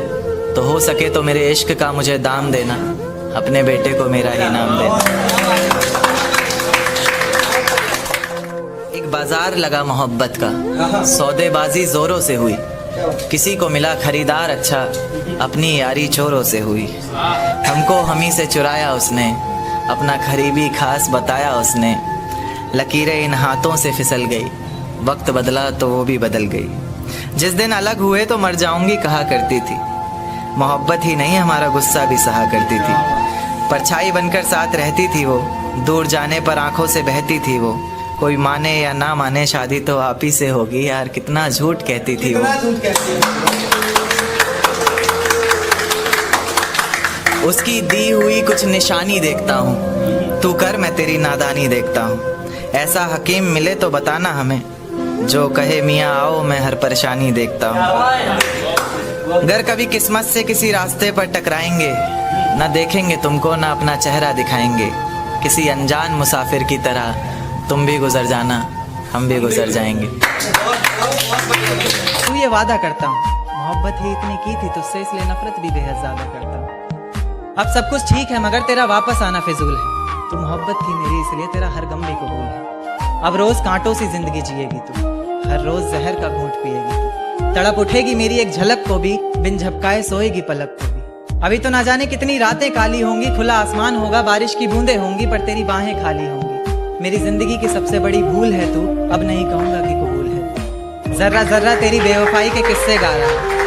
तो हो सके तो मेरे इश्क का मुझे दाम देना, अपने बेटे को मेरा ही नाम देना। एक बाजार लगा मोहब्बत का, सौदेबाजी जोरों से हुई, किसी को मिला खरीदार अच्छा, अपनी यारी चोरों से हुई। हमको हमी से चुराया उसने, अपना खरीबी खास बताया उसने। लकीरें इन हाथों से फिसल गई, वक्त बदला तो वो भी बदल गई। जिस दिन अलग हुए तो मर जाऊंगी कहा करती थी, मोहब्बत ही नहीं हमारा गुस्सा भी सहा करती थी। परछाई बनकर साथ रहती थी वो, दूर जाने पर आंखों से बहती थी वो। कोई माने या ना माने शादी तो आप ही से होगी, यार कितना झूठ कहती थी वो। उसकी दी हुई कुछ निशानी देखता हूँ, तू कर मैं तेरी नादानी देखता हूँ। ऐसा हकीम मिले तो बताना हमें, जो कहे मियाँ आओ मैं हर परेशानी देखता हूँ। अगर कभी किस्मत से किसी रास्ते पर टकराएंगे, ना देखेंगे तुमको ना अपना चेहरा दिखाएंगे। किसी अनजान मुसाफिर की तरह तुम भी गुजर जाना, हम भी गुजर जाएंगे। तू ये वादा करता हूँ, मोहब्बत ही इतनी की थी तुझसे, इसलिए नफरत भी बेहद ज्यादा करता हूँ। अब सब कुछ ठीक है मगर तेरा वापस आना फिजूल है। तू मोहब्बत थी मेरी इसलिए तेरा हर गम भी कबूल है। अब रोज कांटों सी जिंदगी जिएगी तू, हर रोज जहर का घूंट पिएगी तू। तड़प उठेगी मेरी एक झलक को भी, बिन झपकाए सोएगी पलक को भी। अभी तो ना जाने कितनी रातें काली होंगी, खुला आसमान होगा, बारिश की बूंदें होंगी, पर तेरी बाहें खाली होंगी। मेरी जिंदगी की सबसे बड़ी भूल है तू, अब नहीं कहूंगा कि कबूल है। जर्रा जर्रा तेरी बेवफाई के किस्से गा रहा है,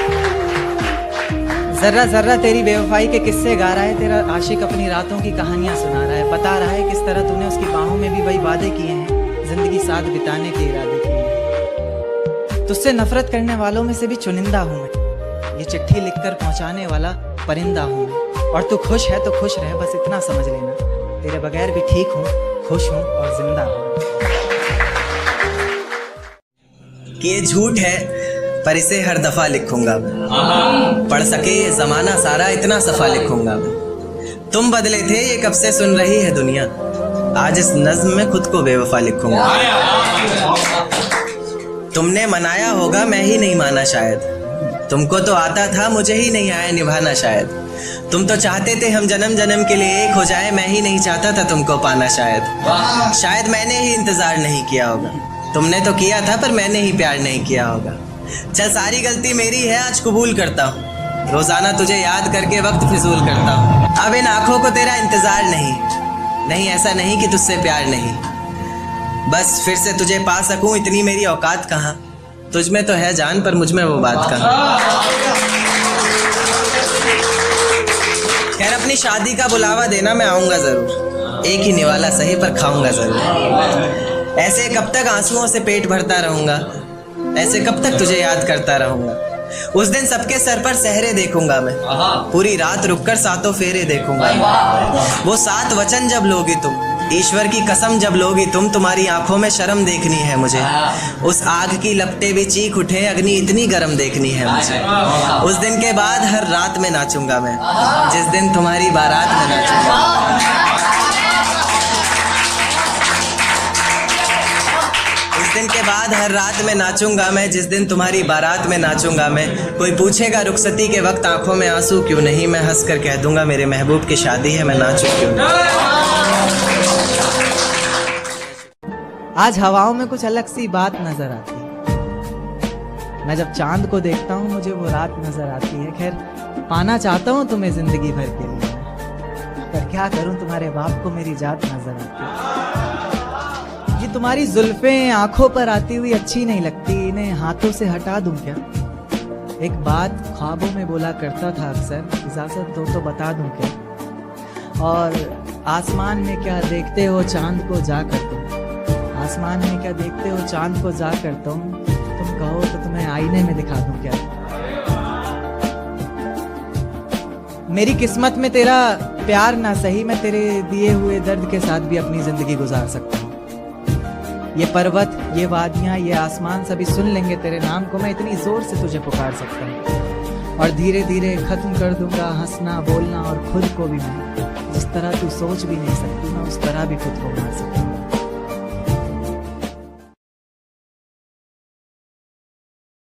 जर्रा जर्रा तेरी बेवफाई के किस्से गा रहा है। तेरा आशिक अपनी रातों की कहानियां सुना रहा है, बता रहा है किस तरह तूने उसकी बाहों में भी वही वादे किए हैं, जिंदगी साथ बिताने के इरादे किए हैं। तुझसे नफरत करने वालों में से भी चुनिंदा हूं मैं, ये चिट्ठी लिखकर पहुंचाने वाला परिंदा हूं मैं। और तू खुश है तो खुश रहे, बस इतना समझ लेना, तेरे बगैर भी ठीक हूं, खुश हूं और जिंदा हूं। कि ये झूठ है पर इसे हर दफा लिखूंगा मैं, पढ़ सके ये जमाना सारा इतना सफा लिखूंगा मैं। तुम बदले थे ये कब से सुन रही है दुनिया, आज इस नज्म में खुद को बेवफा लिखूंगा। तुमने मनाया होगा मैं ही नहीं माना शायद, तुमको तो आता था मुझे ही नहीं आया निभाना शायद। तुम तो चाहते थे हम जन्म जन्म के लिए एक हो जाए, मैं ही नहीं चाहता था तुमको पाना शायद। शायद मैंने ही इंतजार नहीं किया होगा, तुमने तो किया था पर मैंने ही प्यार नहीं किया होगा। चल सारी गलती मेरी है आज कबूल करता हूँ, रोजाना तुझे याद करके वक्त फिजूल करता हूँ। अब इन आंखों को तेरा इंतजार नहीं, ऐसा नहीं कि तुझसे प्यार नहीं, बस फिर से तुझे पा सकूं इतनी मेरी औकात कहाँ। तुझ में तो है जान पर मुझ में वो बात कहाँ। खैर अपनी शादी का बुलावा देना मैं आऊंगा जरूर, एक ही निवाला सही पर खाऊंगा जरूर। ऐसे कब तक आंसुओं से पेट भरता रहूंगा, ऐसे कब तक तुझे याद करता रहूंगा। उस दिन सबके सर पर सहरे देखूंगा मैं, पूरी रात रुककर सातों फेरे देखूंगा। वो 7 वचन जब लोगी तुम, ईश्वर की कसम जब लोगी तुम, तुम्हारी आंखों में शर्म देखनी है मुझे। उस आग की लपटें भी चीख उठे, अग्नि इतनी गर्म देखनी है मुझे। उस दिन के बाद हर रात में नाचूंगा मैं, जिस दिन तुम्हारी बारात में नाचूंगा। दिन के बाद हर रात में नाचूंगा मैं, जिस दिन तुम्हारी बारात में नाचूंगा मैं। कोई पूछेगा रुखसती के वक्त आंखों में आंसू क्यों नहीं, मैं हंस कर कह दूंगा मेरे महबूब की शादी है, मैं नाचूं क्यों नहीं। आज हवाओं में कुछ अलग सी बात नजर आती है, मैं जब चांद को देखता हूँ मुझे वो रात नजर आती है। खैर पाना चाहता हूँ तुम्हें जिंदगी भर के लिए, पर क्या करूँ तुम्हारे बाप को मेरी जात नजर आती है। ये तुम्हारी जुल्फें आंखों पर आती हुई अच्छी नहीं लगती, इन्हें हाथों से हटा दूं क्या। एक बात ख्वाबों में बोला करता था अक्सर, इजाजत दो तो बता दूं क्या। और आसमान में क्या देखते हो चांद को जा कर तुम, आसमान में क्या देखते हो चांद को जा कर तुम कहो तो तुम्हें आईने में दिखा दूं क्या। मेरी किस्मत में तेरा प्यार ना सही, मैं तेरे दिए हुए दर्द के साथ भी अपनी जिंदगी गुजार सकता हूँ। ये पर्वत, ये वादियां, ये आसमान सभी सुन लेंगे तेरे नाम को, मैं इतनी जोर से तुझे पुकार सकता हूँ। और धीरे धीरे खत्म कर दूंगा हंसना बोलना और खुद को भी मैं, जिस तरह तू सोच भी नहीं सकती मैं उस तरह भी खुद को मार सकता हूँ।